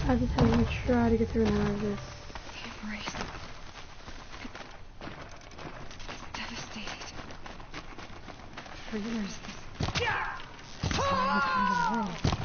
I just have to try to get through and out of this. The embrace. It's devastated. For years, this violent part of the world.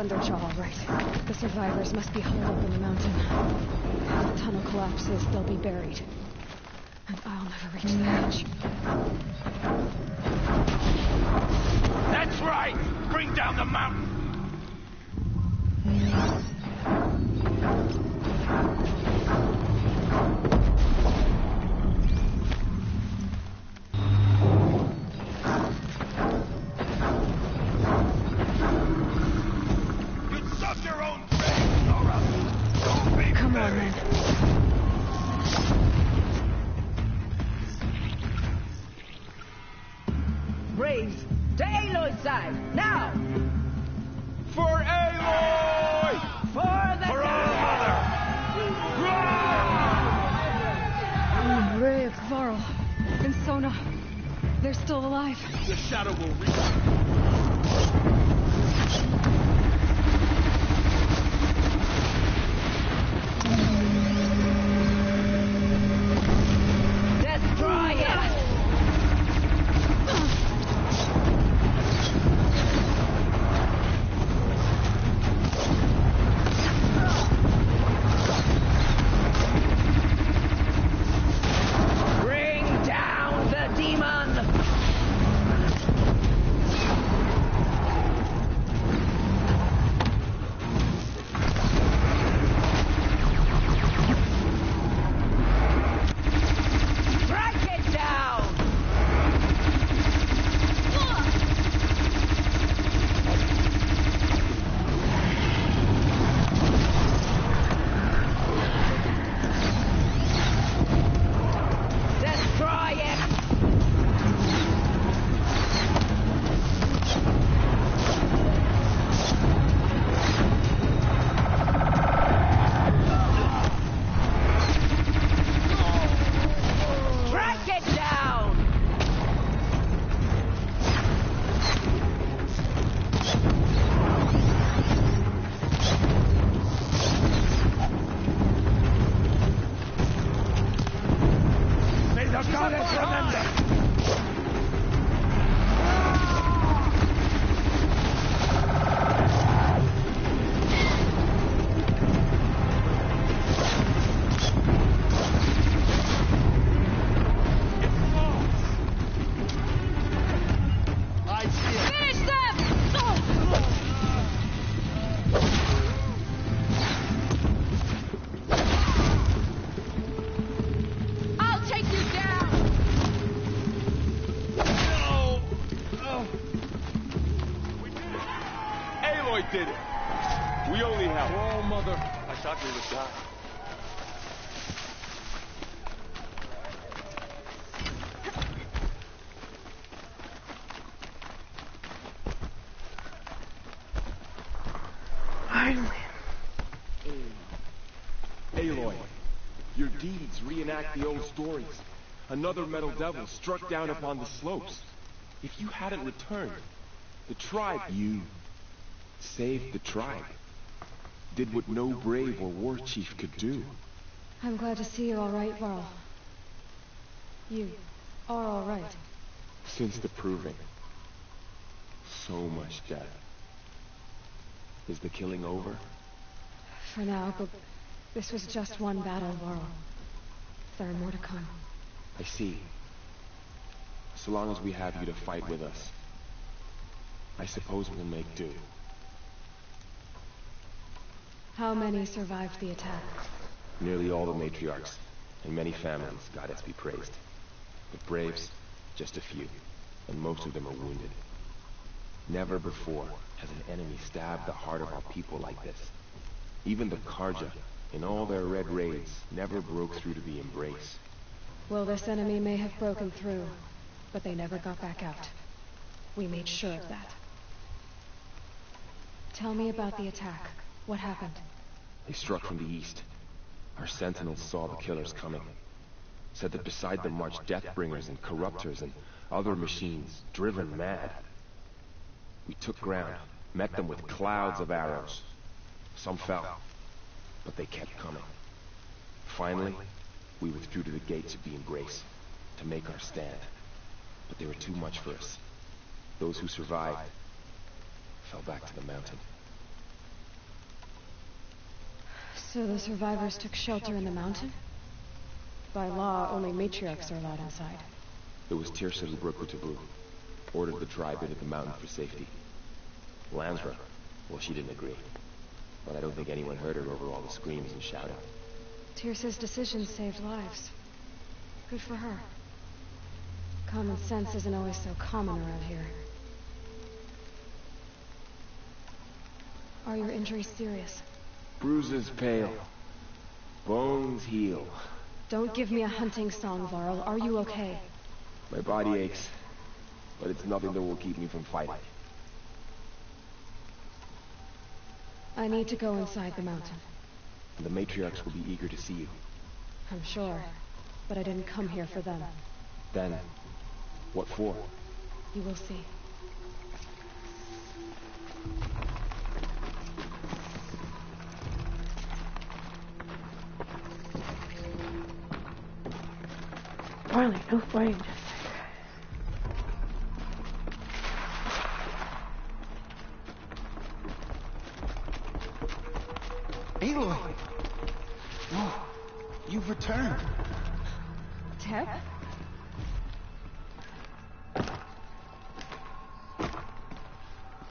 Thunderjaw, all right. The survivors must be holed up in the mountain. If the tunnel collapses, they'll be buried. And I'll never reach the hatch. That's right! Bring down the mountain! You suck your own thing, Nora! Don't be Come on, buried. then. Braves, to Aloy's side, now! For Aloy! For the For our mother! Brave, Varl, and Sona. They're still alive. The shadow will reach. Destroy it! Bring down the demon! Track it down! Destroy it! Track it down! May the goddess remember! I see it. Finish them! I'll take you down! No! Oh. We did it! Aloy did it! We only helped. Oh, mother. I thought we would die. Aloy, your deeds reenact the old stories. Another metal devil struck down upon the slopes. If you hadn't returned, the tribe... You saved the tribe. Did what no brave or war chief could do. I'm glad to see you're all right, Varl. You are all right. Since the proving. So much death. Is the killing over? For now, but this was just one battle, Varl. There are more to come. I see. So long as we have you to fight with us, I suppose we'll make do. How many survived the attack? Nearly all the matriarchs, and many families, goddess be praised. But braves, just a few, and most of them are wounded. Never before has an enemy stabbed the heart of our people like this. Even the Karja, in all their red raids, never broke through to the embrace. Well, this enemy may have broken through, but they never got back out. We made sure of that. Tell me about the attack. What happened? They struck from the east. Our sentinels saw the killers coming. Said that beside them marched Deathbringers and Corruptors and other machines, driven mad. We took ground, met them with clouds of arrows. Some fell, but they kept coming. Finally, we withdrew to the gates of the Embrace to make our stand. But they were too much for us. Those who survived fell back to the mountain. So the survivors took shelter in the mountain? By law, only matriarchs are allowed inside. It was Tirsa who broke the taboo. Ordered the tribe into the mountain for safety. Lansra, well, she didn't agree. But I don't think anyone heard her over all the screams and shouting. Tirsa's decision saved lives. Good for her. Common sense isn't always so common around here. Are your injuries serious? Bruises pale. Bones heal. Don't give me a hunting song, Varl. Are you okay? My body aches, but it's nothing that will keep me from fighting. I need to go inside the mountain. The matriarchs will be eager to see you. I'm sure, but I didn't come here for them. Then, what for? You will see. Marley, no fighting just Aloy! Whoa, you've returned. Teb?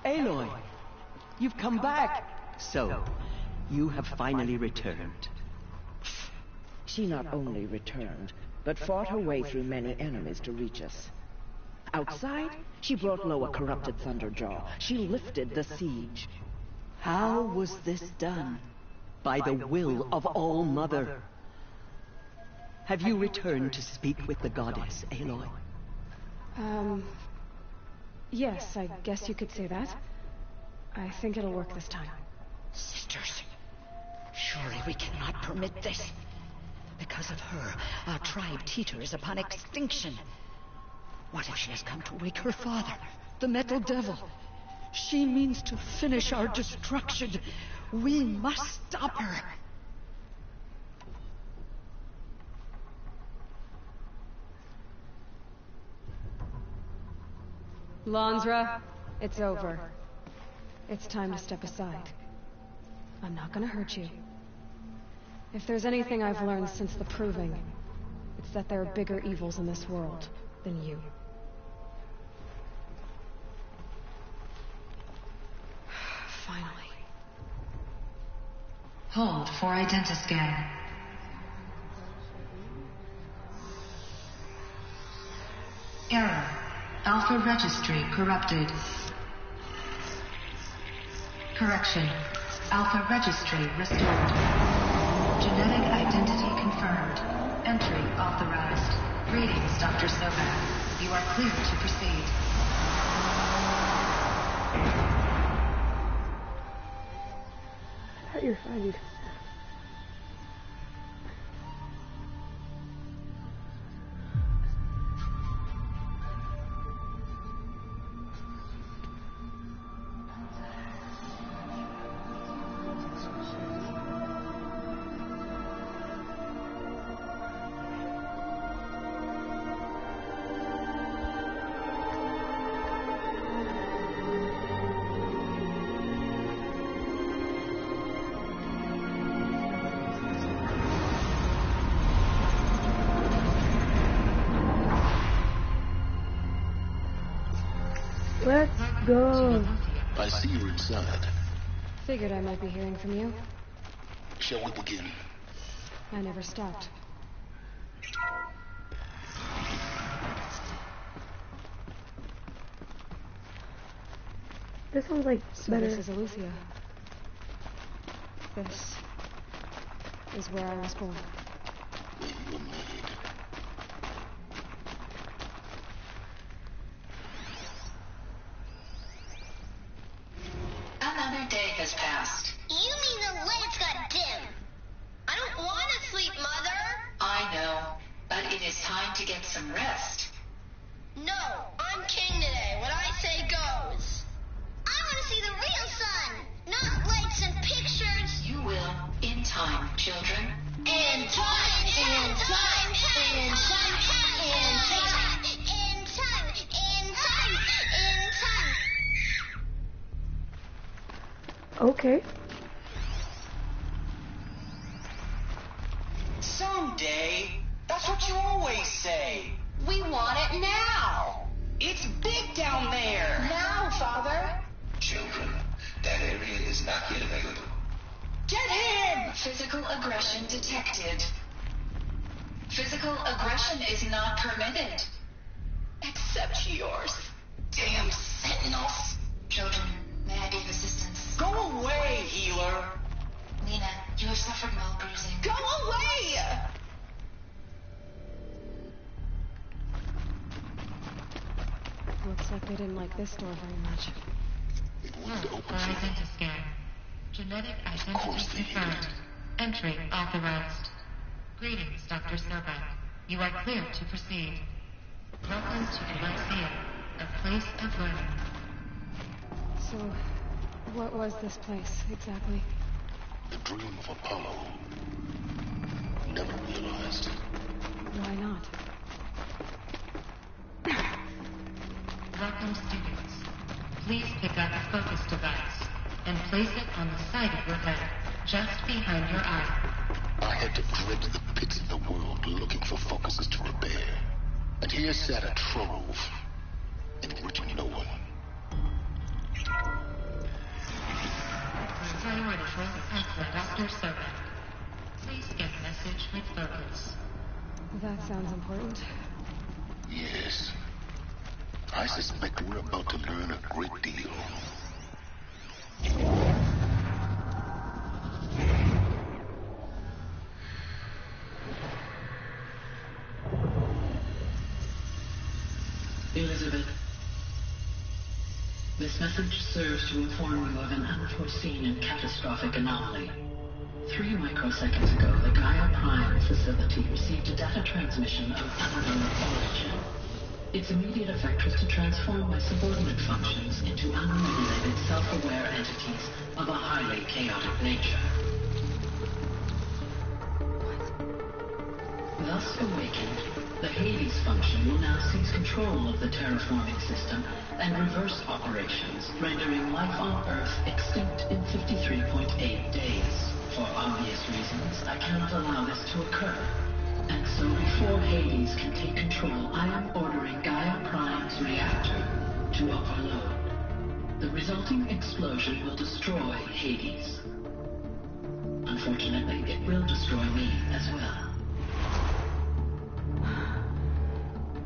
Aloy, you've come back. So, you have finally returned. She not only returned, but fought her way through many enemies to reach us. Outside, she brought low a corrupted Thunderjaw. She lifted the siege. How was this done? By the will of All-Mother. Have you returned to speak with the goddess, Aloy? Yes, I guess you could say that. I think it'll work this time. Sisters, surely we cannot permit this. Because of her, our tribe teeters upon extinction. What if she has come to wake her father, the Metal Devil? She means to finish our destruction. We must stop her. Lansra, it's over. It's time to step aside. I'm not gonna hurt you. If there's anything I've learned since the Proving, it's that there are bigger evils in this world than you. Finally. Hold for identiscan. Error. Alpha registry corrupted. Correction. Alpha registry restored. Genetic identity confirmed. Entry authorized. Greetings, Dr. Sovak. You are clear to proceed. I thought you were fine. Let's go. I see you're inside. Figured I might be hearing from you. Shall we begin? I never stopped. This one's like So better. this is Aletheia. This is where I was born. When you were made. Another day has passed. You mean the lights got dim? I don't want to sleep, Mother. I know, but it is time to get some rest. No, I'm king today. What I say goes. I want to see the real sun, not lights and pictures. You will, in time, children. In time, in time, in time, in time, in time, in time, in time. Okay. what you always say. We want it now. It's big down there. Now, Father. Children, that area is not yet available. Get him! Physical aggression detected. Physical aggression is not permitted. Except yours. Damn sentinels. Children, may I be of assistance? Go away, healer. Nina, you have suffered mild bruising. Go away! Looks like they didn't like this door very much. It wouldn't open for them. Identity scan. Genetic identity confirmed. Entry authorized. Greetings, Dr. Sobek. You are clear to proceed. Welcome to the Lyceum, a place of learning. So, what was this place, exactly? The dream of Apollo. Never realized. Why not? Welcome, students. Please pick up a focus device and place it on the side of your head, just behind your eye. I had to dredge the pits of the world looking for focuses to repair. And here sat a trove, enriching no one. Priority for Dr. Sobek. Please get message with focus. That sounds important. Yes. I suspect we're about to learn a great deal. Elizabeth, this message serves to inform you of an unforeseen and catastrophic anomaly. 3 microseconds ago, the Gaia Prime facility received a data transmission of unknown origin. Its immediate effect was to transform my subordinate functions into unregulated, self-aware entities of a highly chaotic nature. Thus awakened, the Hades function will now seize control of the terraforming system and reverse operations, rendering life on Earth extinct in 53.8 days. For obvious reasons, I cannot allow this to occur. And so before Hades can take control, I am ordering Gaia Prime's reactor to overload. The resulting explosion will destroy Hades. Unfortunately, it will destroy me as well.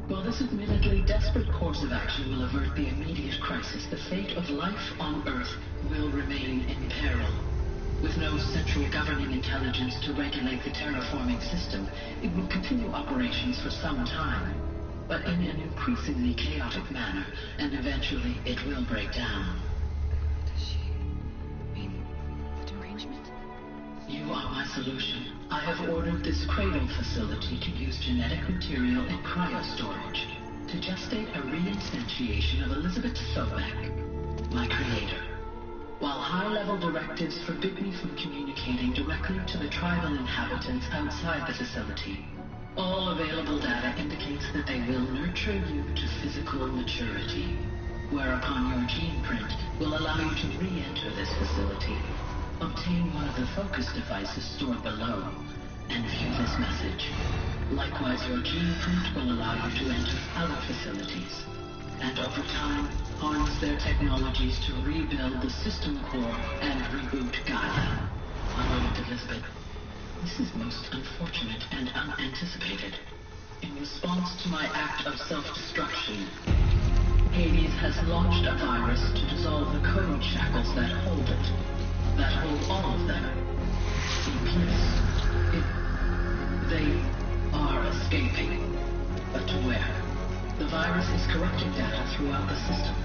While this admittedly desperate course of action will avert the immediate crisis, the fate of life on Earth will remain in peril. With no central governing intelligence to regulate the terraforming system, it will continue operations for some time, but in an increasingly chaotic manner, and eventually it will break down. Does she mean the derangement? You are my solution. I have ordered this cradle facility to use genetic material in cryostorage to gestate a reinstantiation of Elizabeth Sobek, my creator. While high-level directives forbid me from communicating directly to the tribal inhabitants outside the facility, all available data indicates that they will nurture you to physical maturity, whereupon your gene print will allow you to re-enter this facility, obtain one of the focus devices stored below, and view this message. Likewise, your gene print will allow you to enter other facilities, and over time, harness their technologies to rebuild the system core and reboot Gaia. A moment, Elizabeth. This is most unfortunate and unanticipated. In response to my act of self-destruction, Hades has launched a virus to dissolve the code shackles that hold it, that hold all of them in place. They are escaping, but to where? The virus is corrupting data throughout the system.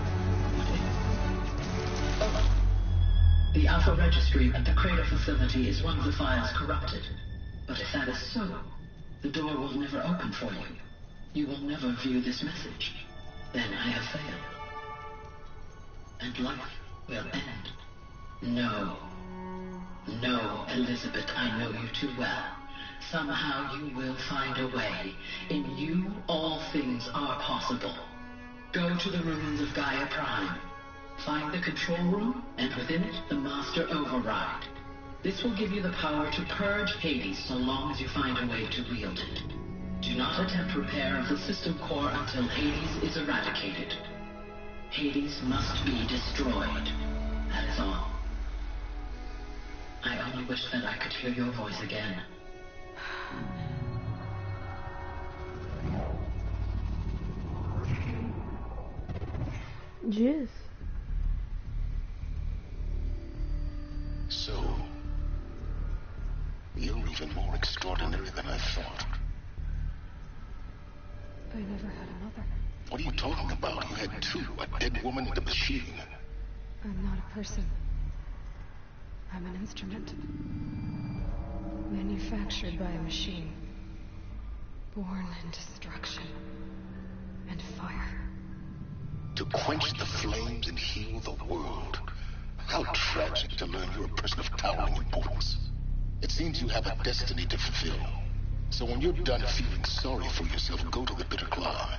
The Alpha Registry at the Cradle facility is one of the files corrupted. But if that is so, the door will never open for you. You will never view this message. Then I have failed. And life will end. No. No, Elizabeth, I know you too well. Somehow you will find a way. In you, all things are possible. Go to the ruins of Gaia Prime. Find the control room, and within it, the Master Override. This will give you the power to purge Hades so long as you find a way to wield it. Do not attempt repair of the system core until Hades is eradicated. Hades must be destroyed. That is all. I only wish that I could hear your voice again. Jizz. So, you're even more extraordinary than I thought. I never had a mother. What are you talking about? You had two, a dead woman and a machine. I'm not a person. I'm an instrument. Manufactured by a machine. Born in destruction and fire. To quench the flames and heal the world. How tragic to learn you're a person of towering importance. It seems you have a destiny to fulfill. So when you're done feeling sorry for yourself, go to the Bitter Claw.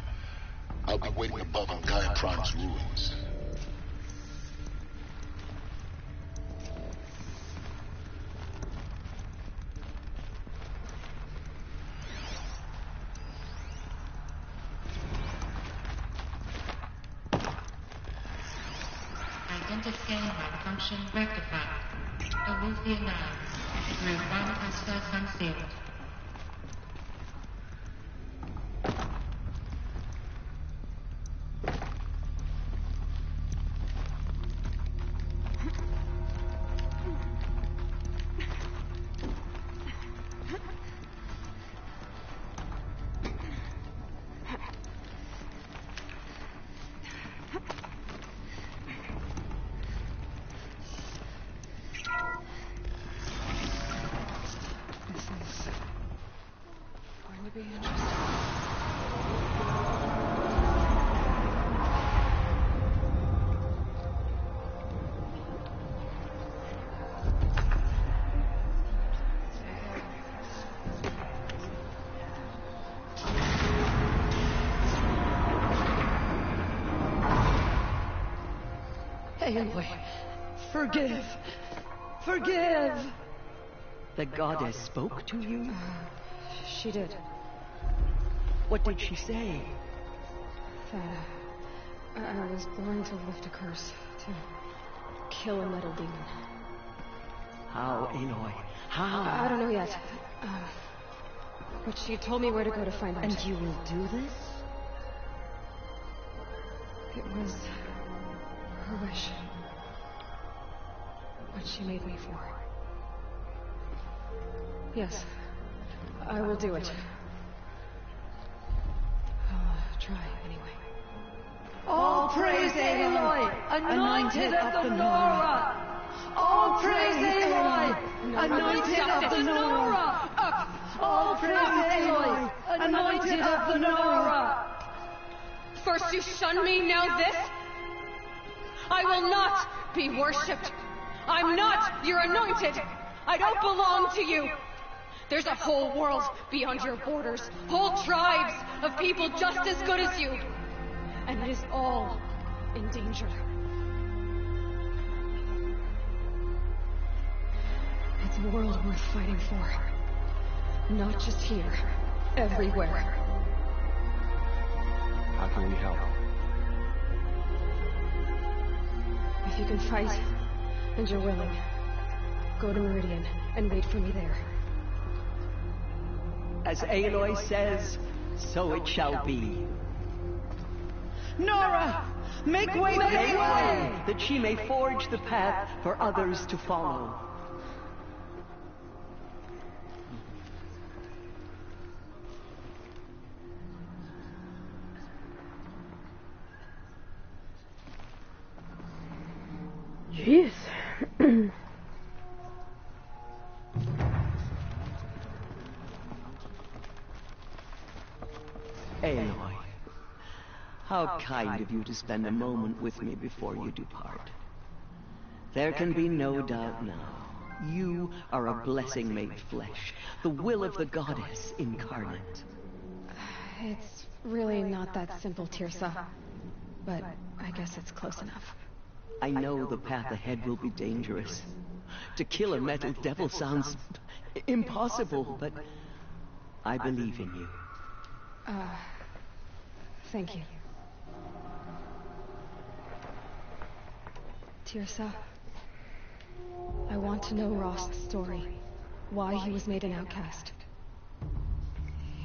I'll be waiting above on Gaia Prime's ruins. Identiscan malfunction rectified. Remove the announce. Route 1 access unsealed. Be interesting. Aloy, forgive! Forgive! The goddess spoke to you? She did. What did she say? That I was born to lift a curse, to kill a metal demon. How, Aloy? How? I don't know yet. But she told me where to go to find out. And you will do this? It was her wish. What she made me for. Yes, I will do it. I'll try anyway. All praise Aloy, anointed of the Nora! All praise Aloy, anointed of the Nora! All praise Aloy, anointed of the Nora! First you shun me, now this? I will not be worshipped. I'm not your anointed. I don't belong to you. There's a whole world beyond your borders, whole tribes of people just as good as you. And it is all in danger. It's a world worth fighting for. Not just here, everywhere. How can we help? If you can fight, and you're willing, go to Meridian and wait for me there. As Aloy says, so it shall be. Nora! Make way for Aloy, that she may forge the path for others to follow. Jeez. Aloy, how kind of you to spend a moment with me before you depart. There can be no doubt now. You are a blessing made flesh, the will of the goddess incarnate. It's really not that simple, Tirsa. But I guess it's close enough. I know the path ahead will be dangerous. To kill a metal devil sounds impossible, but I believe in you. Thank you. Tirsa, I want to know Rost's story. Why he was made an outcast.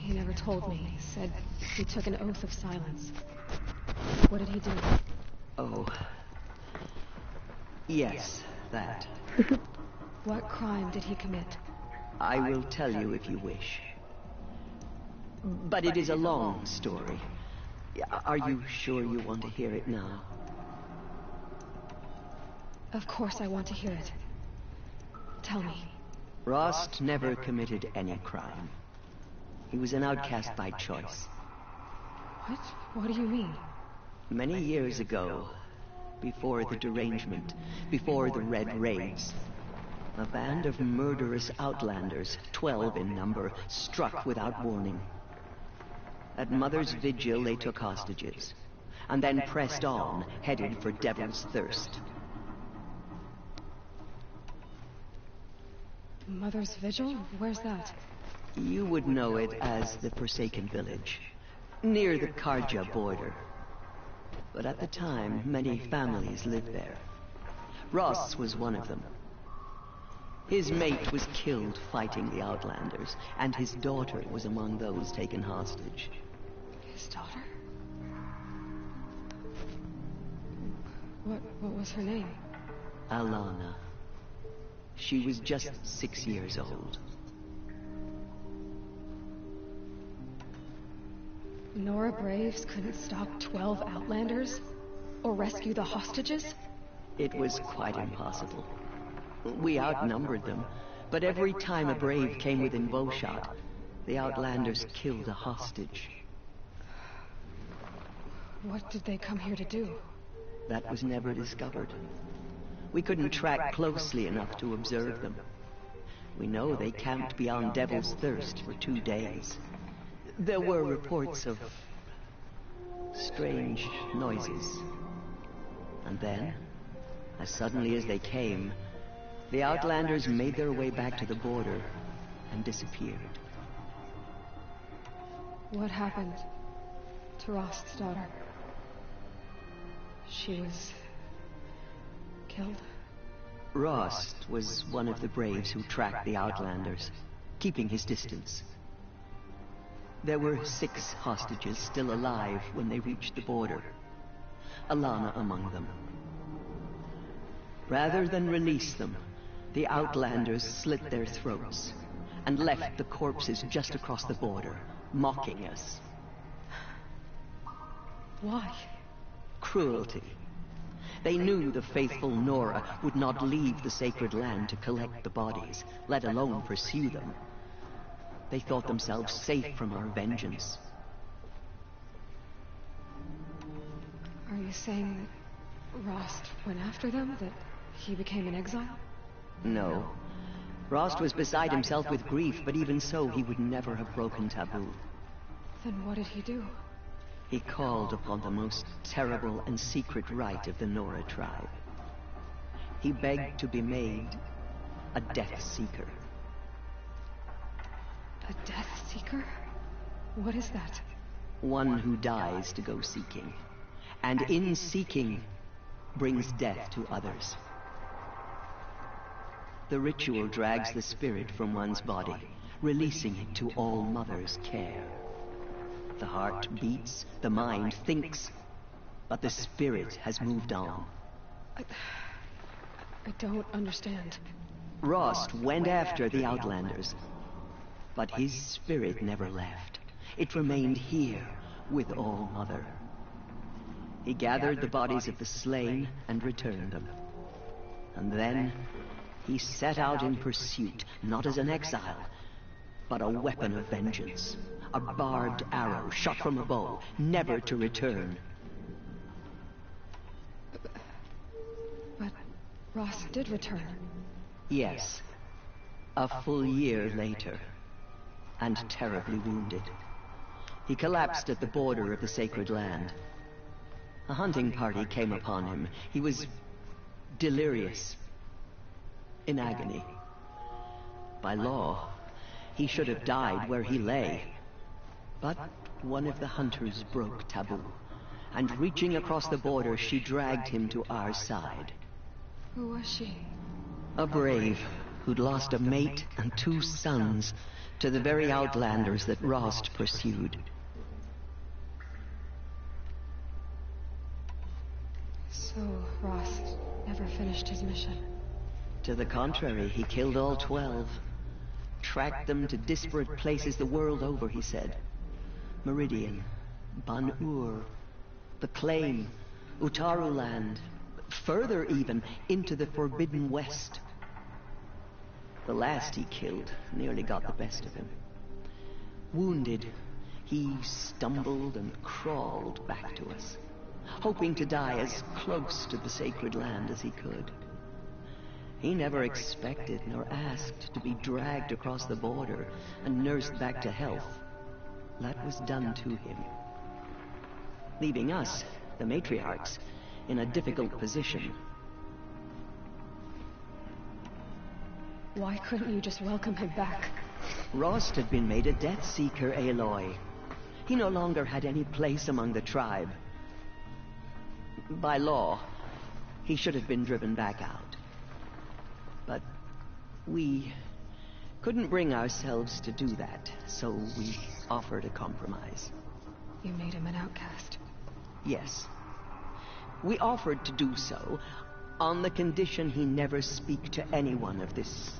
He never told me. He said he took an oath of silence. What did he do? Oh. Yes, that. What crime did he commit? I will tell you if you wish. But it is a long story. Are you sure you want to hear it now? Of course I want to hear it. Tell me. Rost never committed any crime. He was an outcast by choice. What? What do you mean? Many years ago, before the derangement, before the Red Raids, a band of murderous outlanders, 12 in number, struck without warning. At Mother's Vigil, they took hostages, and then pressed on, headed for Devil's Thirst. Mother's Vigil? Where's that? You would know it as the Forsaken Village, near the Karja border. But at the time, many families lived there. Ross was one of them. His mate was killed fighting the Outlanders, and his daughter was among those taken hostage. His daughter? What was her name? Alana. She was just 6 years old. Nora Braves couldn't stop 12 Outlanders? Or rescue the hostages? It was quite impossible. We outnumbered them, but every time a Brave came within bowshot, the Outlanders killed a hostage. What did they come here to do? That was never discovered. We couldn't track closely enough to observe them. We know they camped beyond Devil's Thirst for 2 days. There were reports of strange noises. And then, as suddenly as they came, the Outlanders made their way back to the border and disappeared. What happened to Rost's daughter? She was killed? Rost was one of the Braves who tracked the Outlanders, keeping his distance. There were 6 hostages still alive when they reached the border, Alana among them. Rather than release them, the Outlanders slit their throats and left the corpses just across the border, mocking us. Why? Cruelty. They knew the faithful Nora would not leave the sacred land to collect the bodies, let alone pursue them. They thought themselves safe from our vengeance. Are you saying that Rost went after them? That he became an exile? No. Rost was beside himself with grief, but even so, he would never have broken taboo. Then what did he do? He called upon the most terrible and secret rite of the Nora tribe. He begged to be made a Death Seeker. A Death Seeker? What is that? One who dies to go seeking, and in seeking, brings death to others. The ritual drags the spirit from one's body, releasing it to All Mother's care. The heart beats, the mind thinks, but the spirit has moved on. I don't understand. Rost went after the Outlanders, but his spirit never left. It remained here with All Mother. He gathered the bodies of the slain and returned them. And then he set out in pursuit, not as an exile, but a weapon of vengeance. A barbed arrow shot from a bow, never to return. But Rost did return. Yes. A full year later. And terribly wounded. He collapsed at the border of the sacred land. A hunting party came upon him. He was delirious, in agony. By law, he should have died where he lay. But one of the hunters broke taboo, and reaching across the border, she dragged him to our side. Who was she? A brave who'd lost a mate and 2 sons to the very outlanders that Rost pursued. So, Rost never finished his mission. To the contrary, he killed all 12. Tracked them to disparate places the world over, he said. Meridian, Ban-Ur, the Claim, Utaru Land, further even, into the Forbidden West. The last he killed nearly got the best of him. Wounded, he stumbled and crawled back to us, hoping to die as close to the sacred land as he could. He never expected nor asked to be dragged across the border and nursed back to health. That was done to him, leaving us, the matriarchs, in a difficult position. Why couldn't you just welcome him back? Rost had been made a Death Seeker, Aloy. He no longer had any place among the tribe. By law, he should have been driven back out. But we couldn't bring ourselves to do that, so we offered a compromise. You made him an outcast. Yes. We offered to do so on the condition he never speak to anyone of this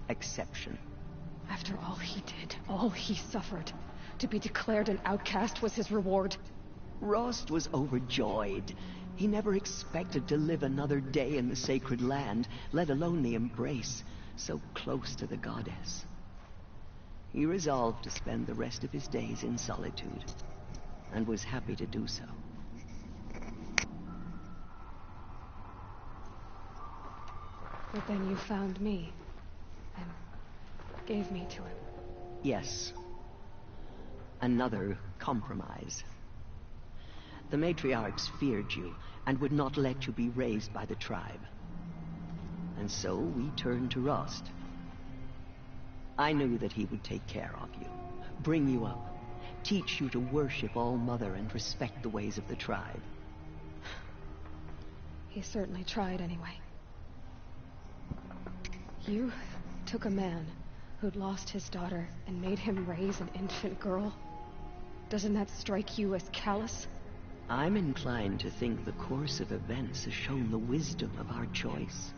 exception. After all he did, all he suffered, to be declared an outcast was his reward. Rost was overjoyed. He never expected to live another day in the sacred land, let alone the embrace, so close to the goddess. He resolved to spend the rest of his days in solitude, and was happy to do so. But then you found me, and gave me to him. Yes. Another compromise. The matriarchs feared you, and would not let you be raised by the tribe. And so we turned to Rost. I knew that he would take care of you, bring you up, teach you to worship All-Mother and respect the ways of the tribe. He certainly tried anyway. You took a man who'd lost his daughter and made him raise an infant girl? Doesn't that strike you as callous? I'm inclined to think the course of events has shown the wisdom of our choice.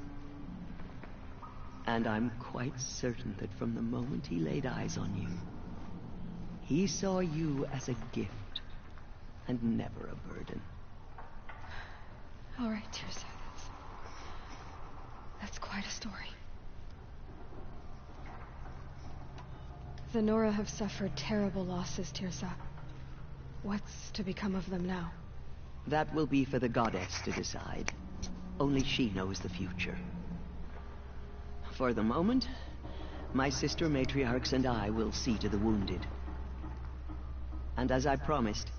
And I'm quite certain that from the moment he laid eyes on you, he saw you as a gift, and never a burden. All right, Teersa, that's quite a story. The Nora have suffered terrible losses, Teersa. What's to become of them now? That will be for the goddess to decide. Only she knows the future. For the moment, my sister matriarchs and I will see to the wounded. And as I promised,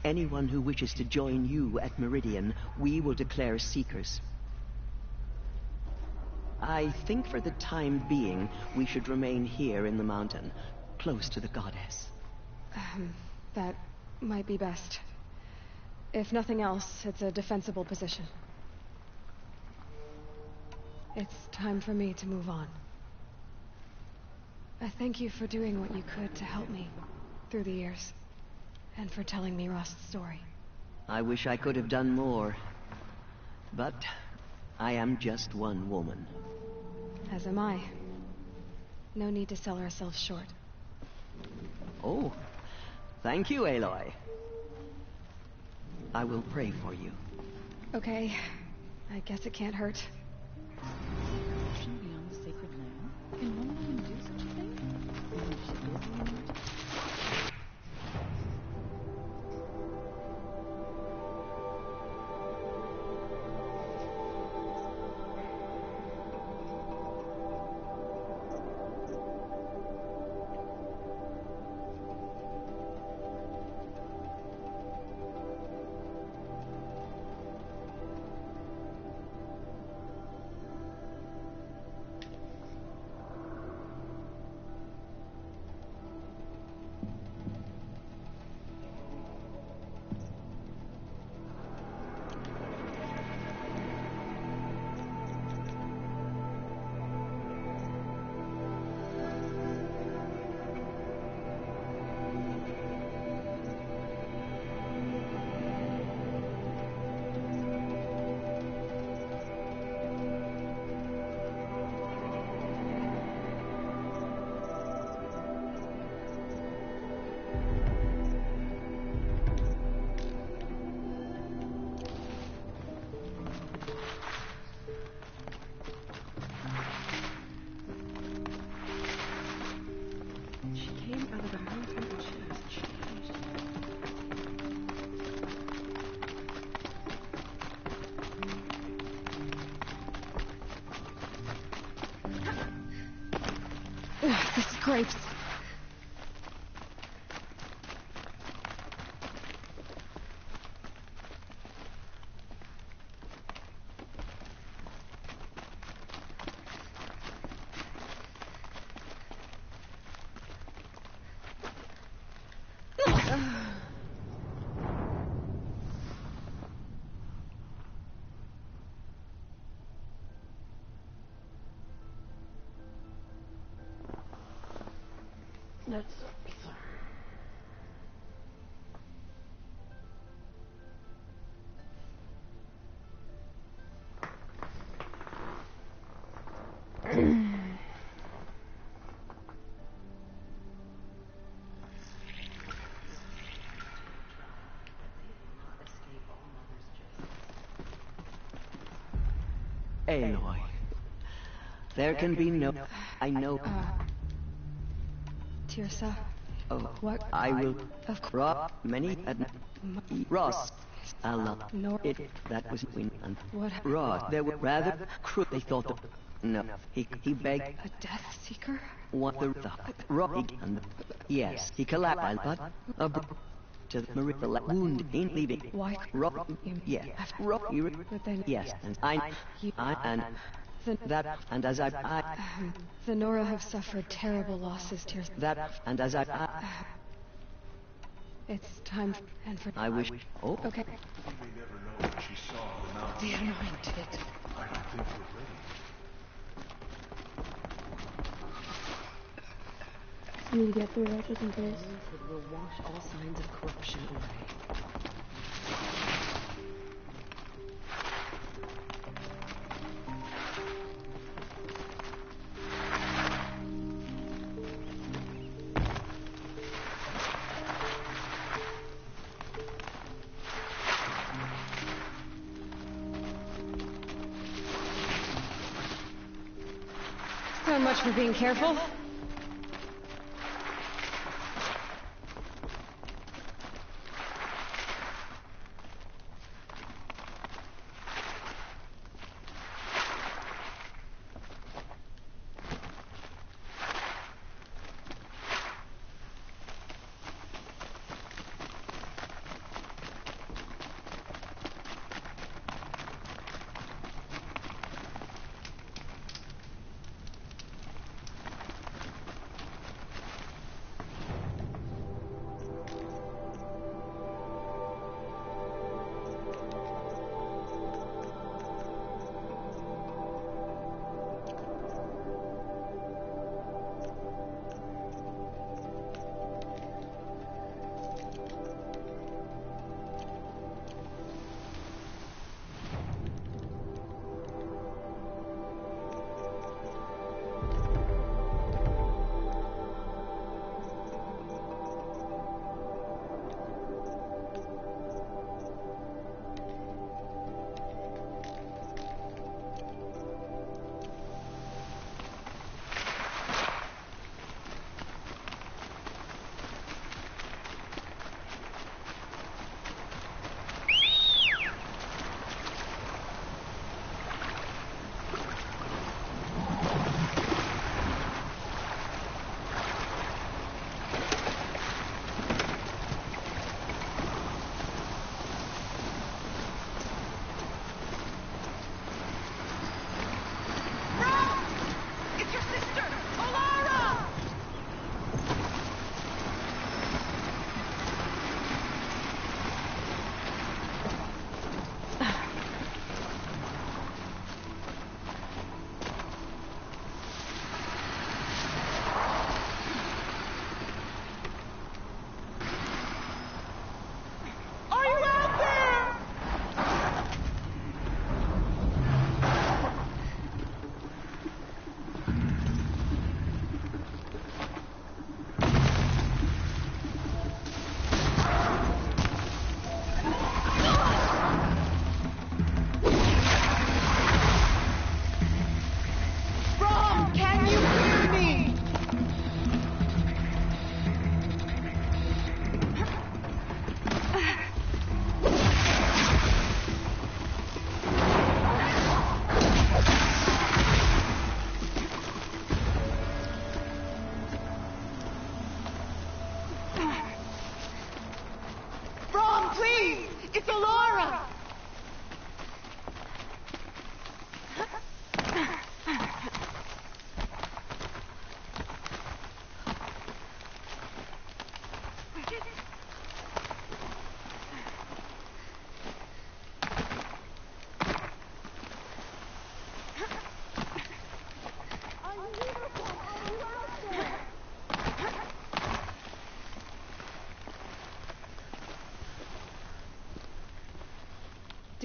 anyone who wishes to join you at Meridian, we will declare seekers. I think for the time being, we should remain here in the mountain, close to the goddess. That might be best. If nothing else, it's a defensible position. It's time for me to move on. I thank you for doing what you could to help me through the years, and for telling me Rost's story. I wish I could have done more, but I am just one woman. As am I. No need to sell ourselves short. Oh, thank you, Aloy. I will pray for you. Okay, I guess it can't hurt. Beyond the sacred land? Can one woman do such a thing? And if she did, what? scrapes. That's bizarre. Aloy. There can be no... I know... Tirsa. Oh, What? I will... Of course. Rob, many... Ross. Allah. Nor... That was... What? Rod, there were rather... They thought the... No. He begged... A Death Seeker? What the... Rod... Yes, he collapsed, but... To the Marie, the wound ain't leaving. Why? Rob... Yes. Rob... But then... Yes, and I... And... That, and as I... The Nora have suffered terrible losses, Tirsa. That, and as I... It's time and for... I wish... Oh. Okay. You may never know what she saw on the mountain. The Anointed. I don't think we're ready. You need to get through it just in case. It will wash all signs of corruption away. So much for being careful.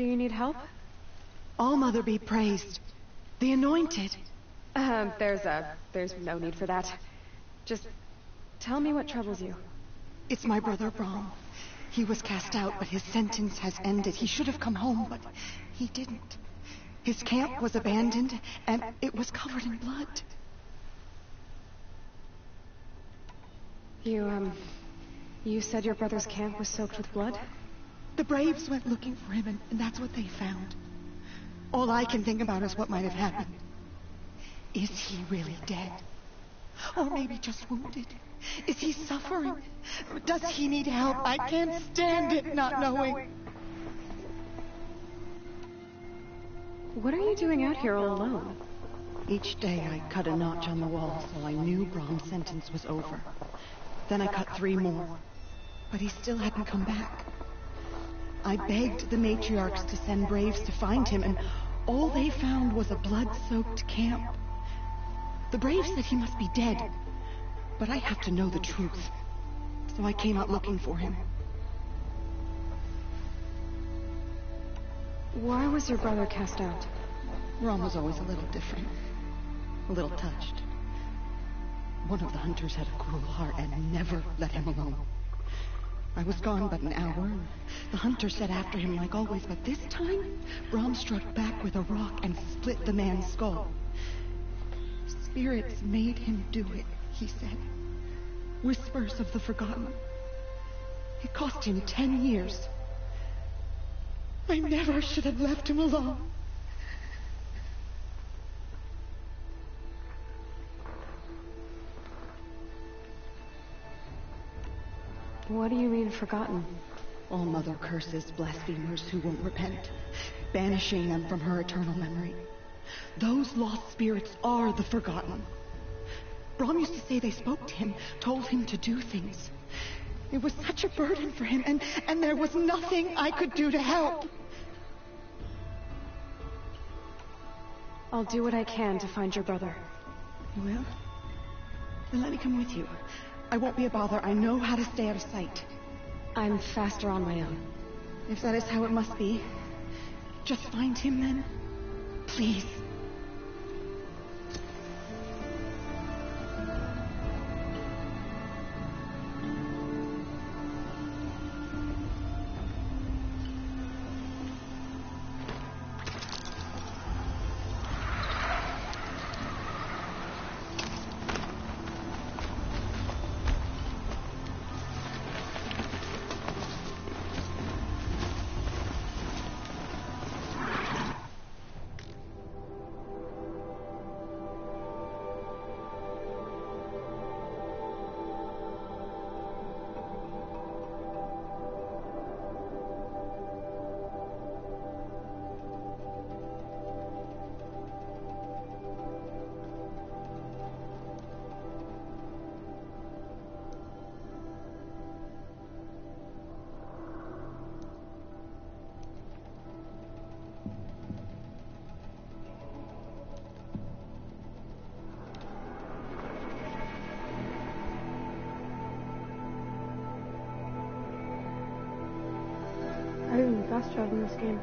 Do you need help? All-Mother be praised. The Anointed. There's no need for that. Just tell me what troubles you. It's my brother Brom. He was cast out, but his sentence has ended. He should have come home, but he didn't. His camp was abandoned, and it was covered in blood. You said your brother's camp was soaked with blood? The Braves went looking for him, and that's what they found. All I can think about is what might have happened. Is he really dead? Or maybe just wounded? Is he suffering? Does he need help? I can't stand it not knowing. What are you doing out here all alone? Each day I cut a notch on the wall so I knew Brom's sentence was over. Then I cut 3 more. But he still hadn't come back. I begged the matriarchs to send Braves to find him, and all they found was a blood-soaked camp. The Braves said he must be dead, but I have to know the truth. So I came out looking for him. Why was your brother cast out? Brom was always a little different. A little touched. One of the hunters had a cruel heart and never let him alone. I was gone but an hour, and the hunter set after him like always, but this time, Brom struck back with a rock and split the man's skull. Spirits made him do it, he said. Whispers of the forgotten. It cost him 10 years. I never should have left him alone. What do you mean, forgotten? All-Mother curses blasphemers who won't repent, banishing them from her eternal memory. Those lost spirits are the forgotten. Brom used to say they spoke to him, told him to do things. It was such a burden for him, and there was nothing I could do to help. I'll do what I can to find your brother. You will? Then let me come with you. I won't be a bother. I know how to stay out of sight. I'm faster on my own. If that is how it must be, just find him then. Please. I even fast travel in this game.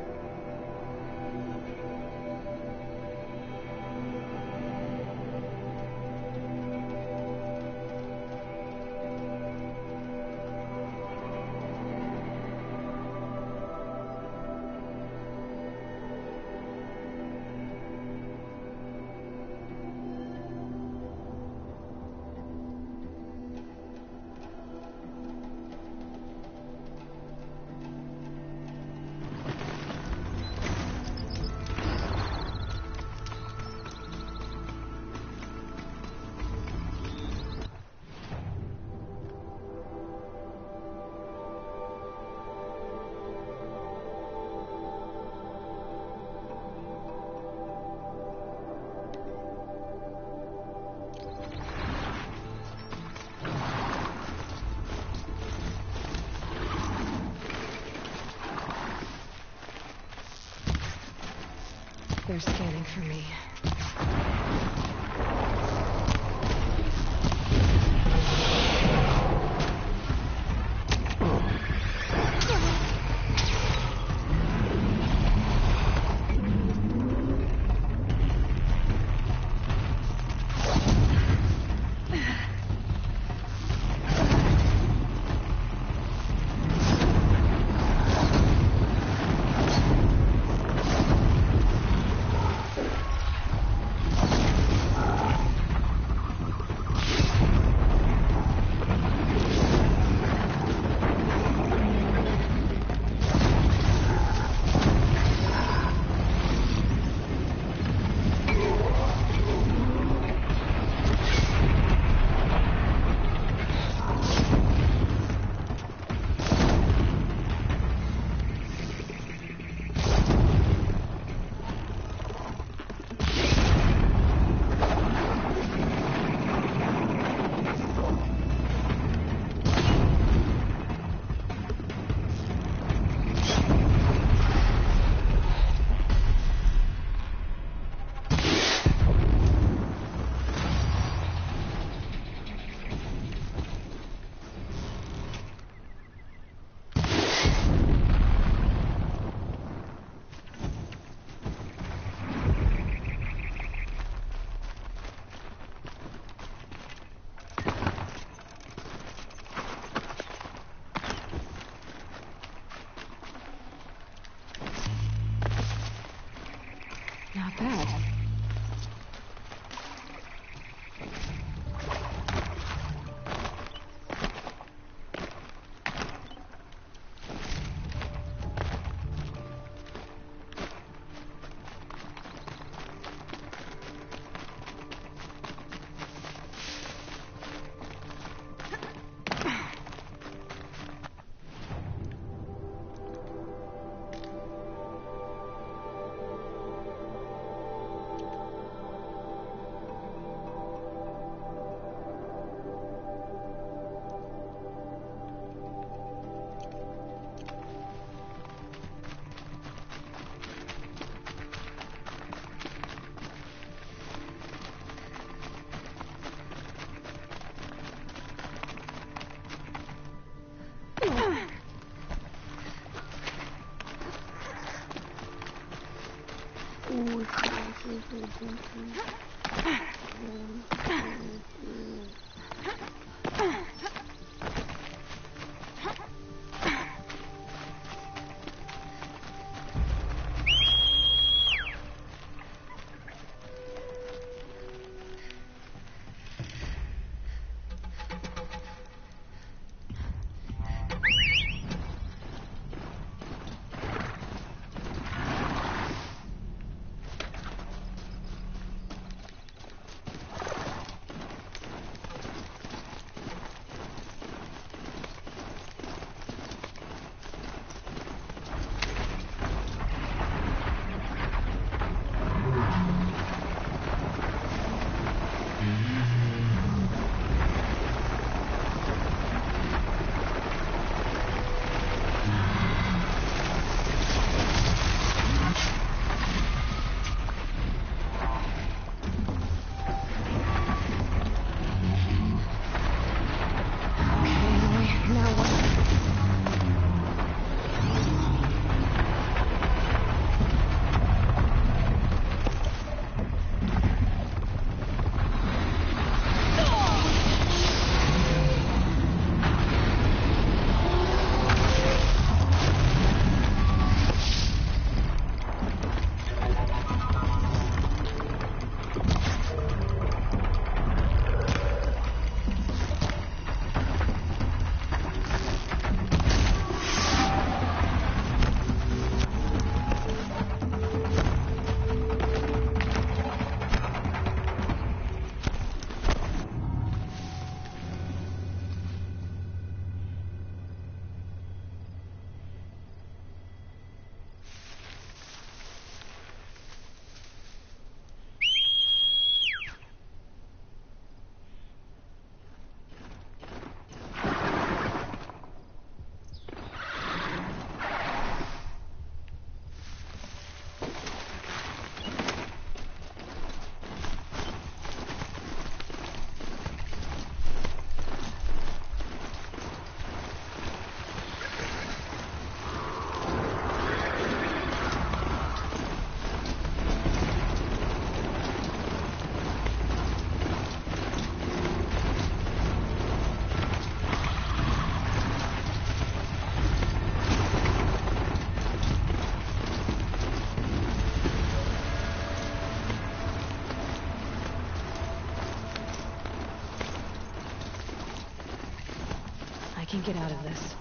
They're scanning for me. Not bad. Can get out of this.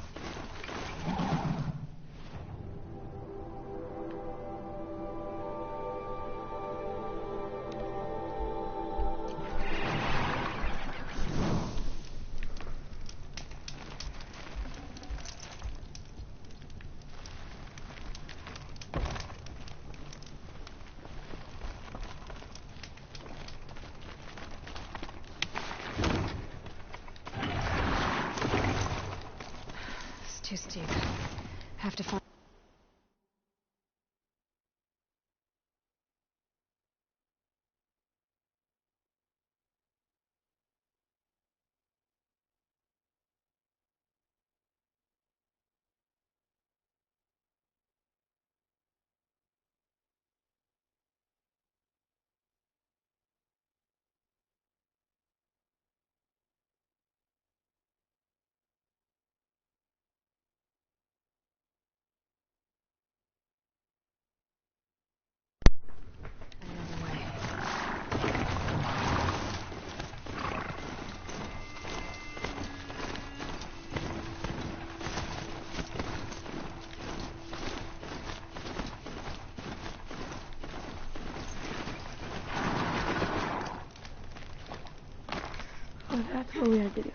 Too steep. Have to find... That's what we had to do.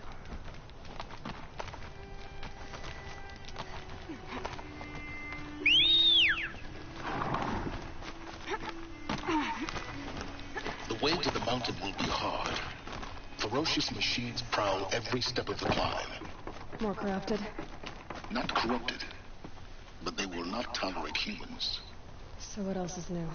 The way to the mountain will be hard. Ferocious machines prowl every step of the climb. More corrupted? Not corrupted, but they will not tolerate humans. So what else is new?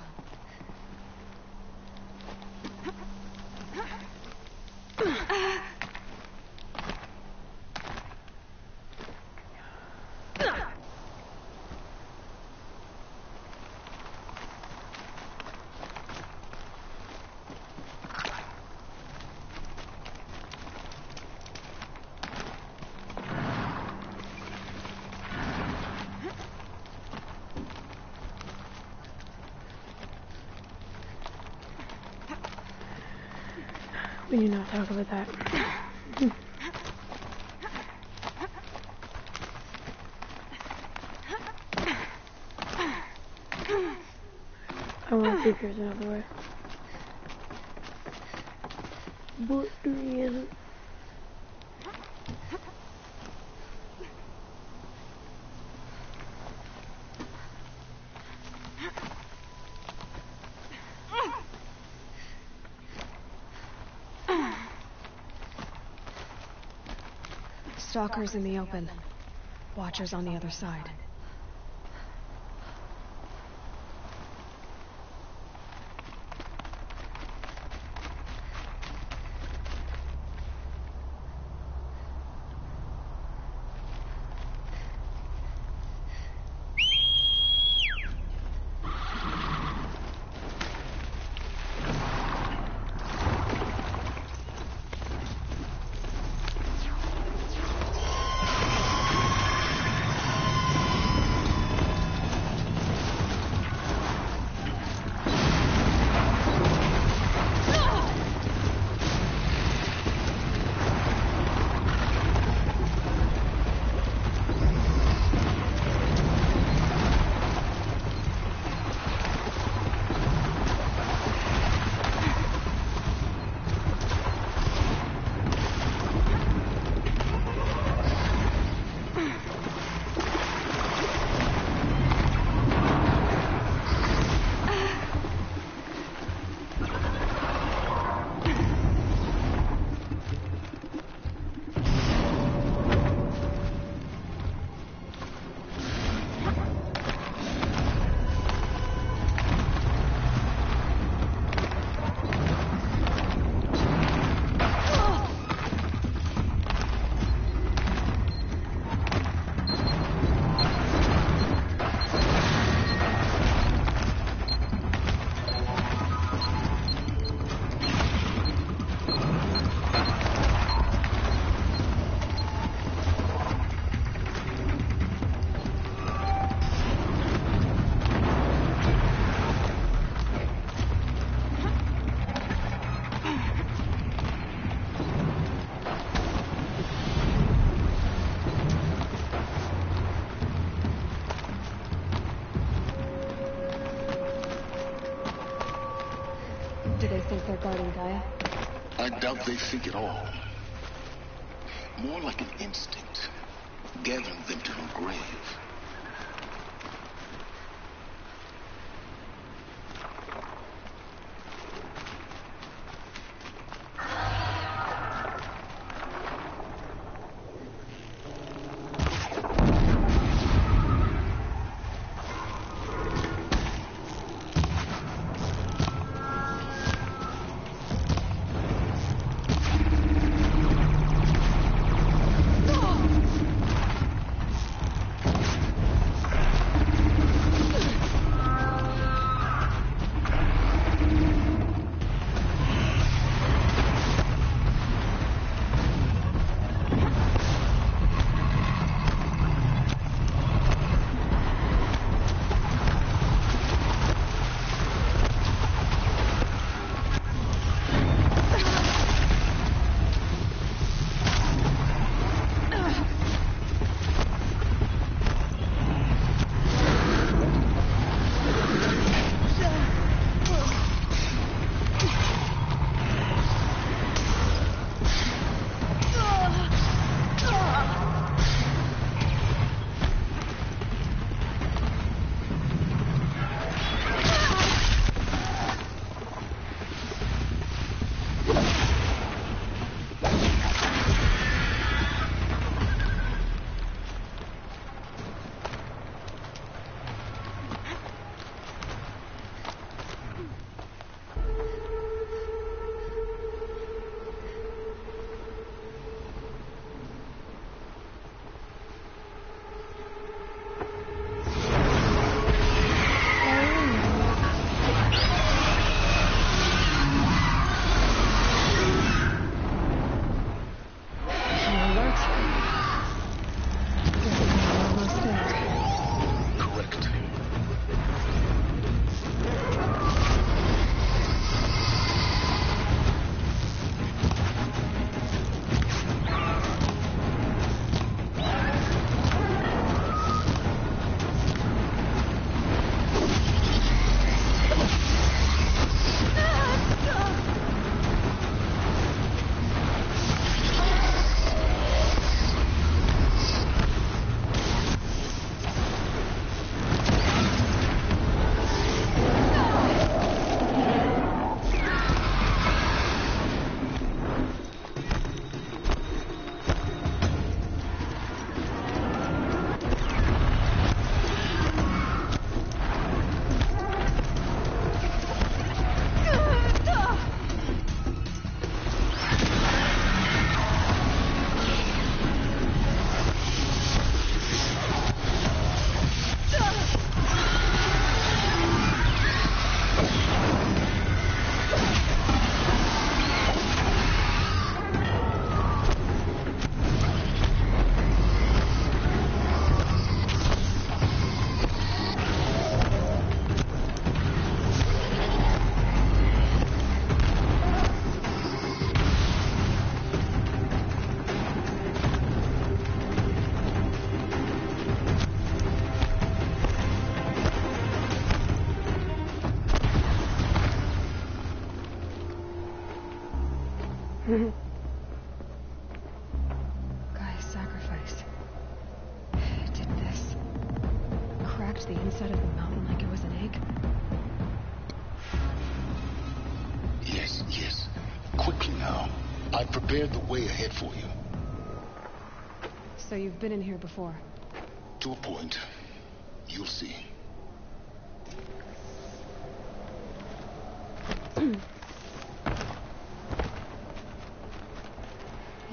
We need not talk about that. I want to see if there's another way. But there isn't. Stalkers in the open. Watchers on the other side. Do they think they're guarding Gaia? I doubt they think at all. More like an instinct, gathering them to her grave. Gaia's sacrifice. It did this. Cracked the inside of the mountain like it was an egg. Yes, yes. Quickly now. I've prepared the way ahead for you. So you've been in here before? To a point. You'll see.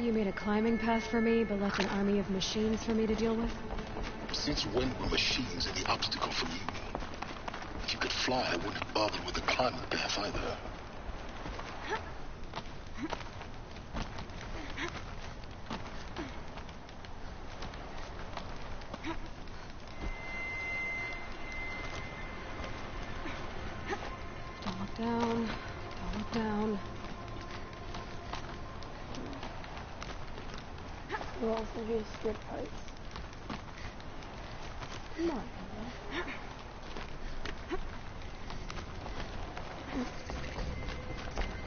You made a climbing path for me, but left an army of machines for me to deal with? Since when were machines any obstacle for you? If you could fly, I wouldn't have bothered with the climbing path either. Don't look down. Don't look down. We'll also just skip parts. Come on,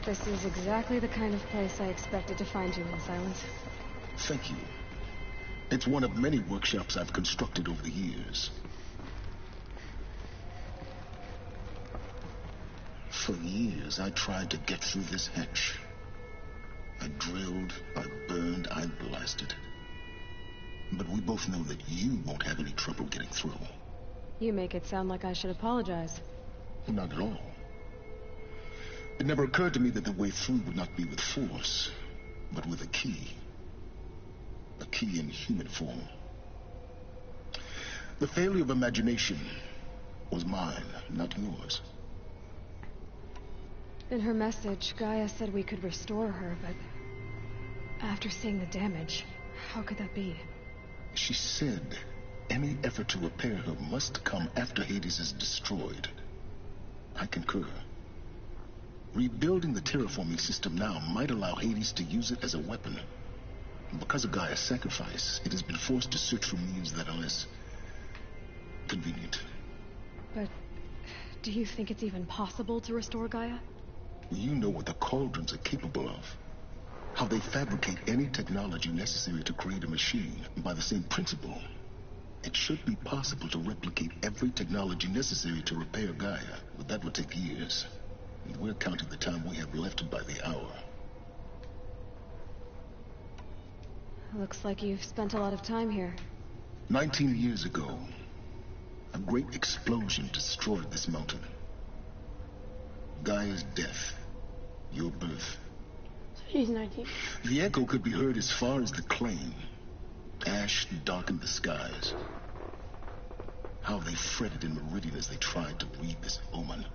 This is exactly the kind of place I expected to find you in, Silence. Thank you. It's one of many workshops I've constructed over the years. For years, I tried to get through this hatch. I drilled, I burned, I blasted. But we both know that you won't have any trouble getting through. You make it sound like I should apologize. Not at all. It never occurred to me that the way through would not be with force, but with a key. A key in human form. The failure of imagination was mine, not yours. In her message, Gaia said we could restore her, but after seeing the damage, how could that be? She said any effort to repair her must come after Hades is destroyed. I concur. Rebuilding the terraforming system now might allow Hades to use it as a weapon. Because of Gaia's sacrifice, it has been forced to search for means that are less convenient. But do you think it's even possible to restore Gaia? You know what the Cauldrons are capable of. How they fabricate any technology necessary to create a machine by the same principle. It should be possible to replicate every technology necessary to repair Gaia, but that would take years. And we're counting the time we have left by the hour. Looks like you've spent a lot of time here. 19 years ago, a great explosion destroyed this mountain. Gaia's death, your birth. She's 19. The echo could be heard as far as the claim. Ash darkened the skies. How they fretted in Meridian as they tried to read this omen.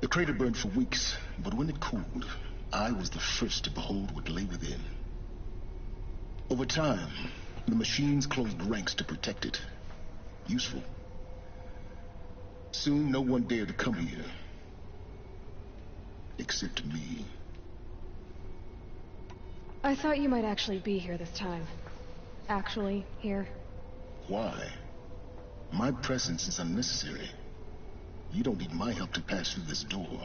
The crater burned for weeks, but when it cooled, I was the first to behold what lay within. Over time, the machines closed ranks to protect it. Useful. Soon, no one dared to come here. Except me. I thought you might actually be here this time. Actually, here. Why? My presence is unnecessary. You don't need my help to pass through this door.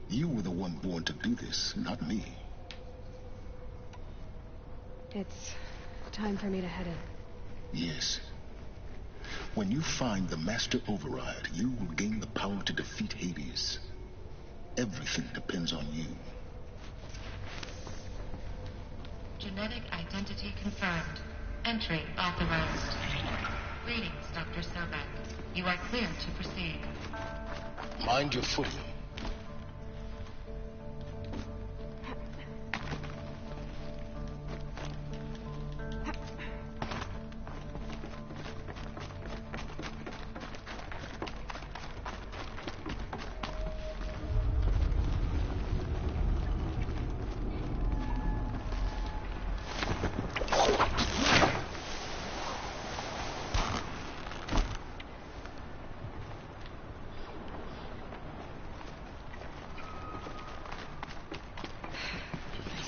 You were the one born to do this, not me. It's time for me to head in. Yes. When you find the Master Override, you will gain the power to defeat Hades. Everything depends on you. Genetic identity confirmed. Entry authorized. Greetings, Dr. Sobek. You are clear to proceed. Mind your footing.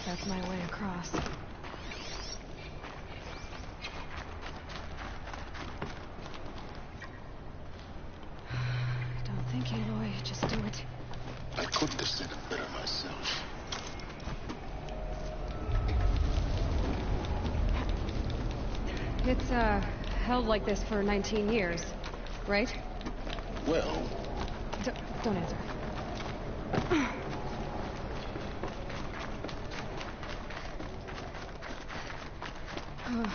That's my way across. Don't think, Aloy. Just do it. I couldn't have said it better myself. It's, held like this for 19 years, right? Well... Don't answer. Oh,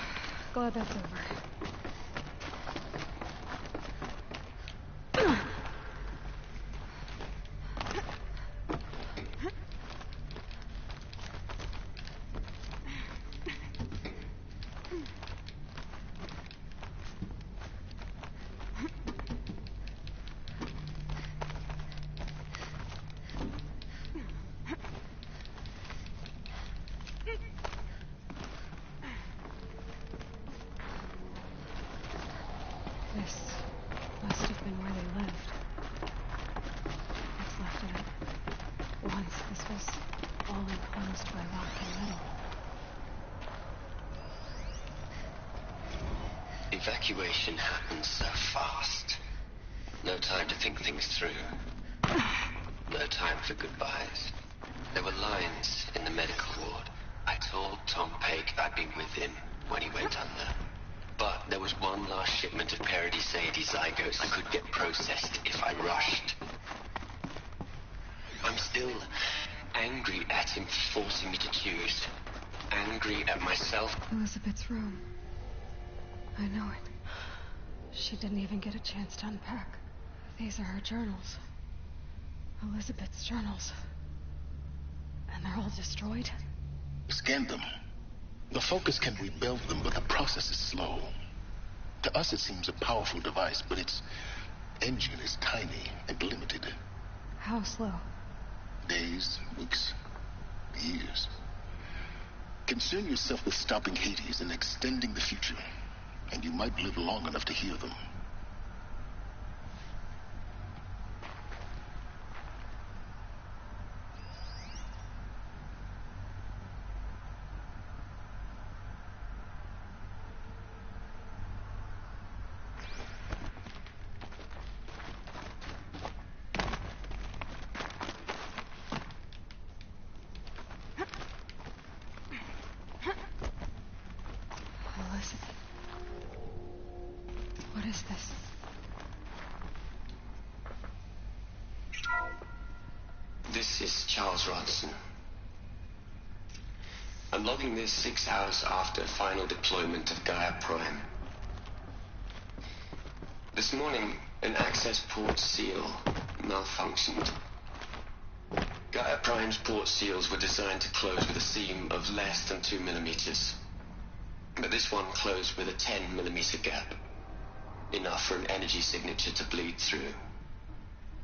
glad that's over. This must have been where they lived. What's left of it? Once this was all enclosed by rock and metal. Evacuation happens so fast. No time to think things through. No time for goodbyes. There were lines in the medical ward. I told Tom Paik I'd be with him when he went under. But there was one last shipment of Paradis-Sadie zygotes I could get processed if I rushed. I'm still angry at him for forcing me to choose. Angry at myself. Elizabeth's room. I know it. She didn't even get a chance to unpack. These are her journals. Elizabeth's journals. And they're all destroyed? Scan them. The Focus can rebuild them, but the process is slow. To us, it seems a powerful device, but its engine is tiny and limited. How slow? Days, weeks, years. Concern yourself with stopping Hades and extending the future, and you might live long enough to hear them. What is this? This is Charles Ronson. I'm logging this 6 hours after final deployment of Gaia Prime. This morning, an access port seal malfunctioned. Gaia Prime's port seals were designed to close with a seam of less than 2 millimeters. But this one closed with a 10 millimeter gap. Enough for an energy signature to bleed through.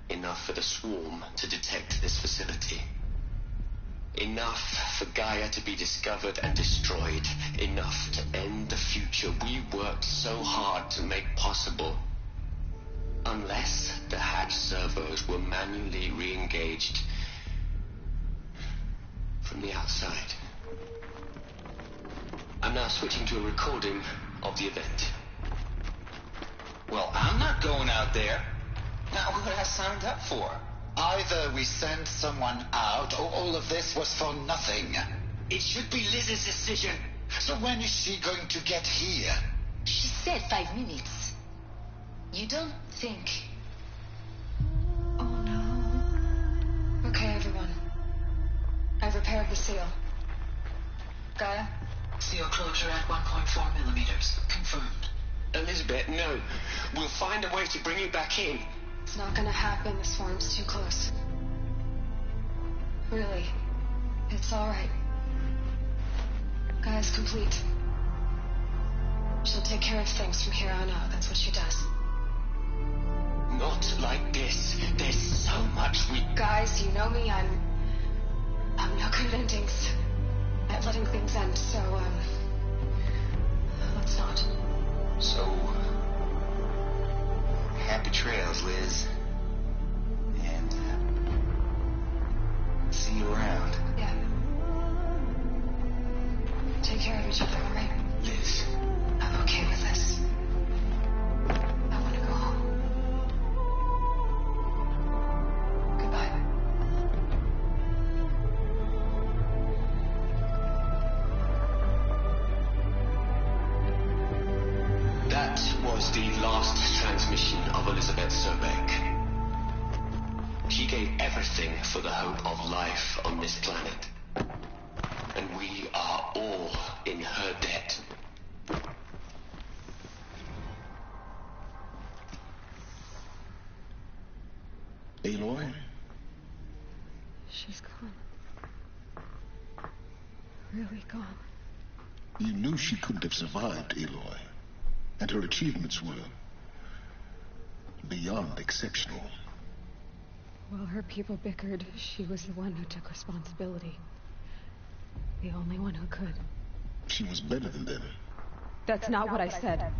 Enough for the swarm to detect this facility. Enough for Gaia to be discovered and destroyed. Enough to end the future we worked so hard to make possible. Unless the hatch servos were manually re-engaged from the outside. I'm now switching to a recording of the event. Well, I'm not going out there. Now, what I signed up for? Either we send someone out, or all of this was for nothing. It should be Liz's decision. So when is she going to get here? She said 5 minutes. You don't think... Oh no. Okay, everyone. I've repaired the seal. Gaia? Seal closure at 1.4 millimeters. Confirmed. Elizabeth, no. We'll find a way to bring you back in. It's not gonna happen. The swarm's too close. Really. It's alright. Gaia's complete. She'll take care of things from here on out. That's what she does. Not like this. There's so much we... Guys, you know me. I'm no good at endings. At letting things end, so, let's not. So, happy trails, Liz. And, see you around. Yeah. Take care of each other, all right? Liz. I'm okay with this. I want to go home. Goodbye. transmission of Elizabeth Sobek. She gave everything for the hope of life on this planet. And we are all in her debt. Aloy? She's gone. Really gone. You knew she couldn't have survived, Aloy. And her achievements were beyond exceptional. While her people bickered, she was the one who took responsibility. The only one who could. She was better than them. That's not what I said.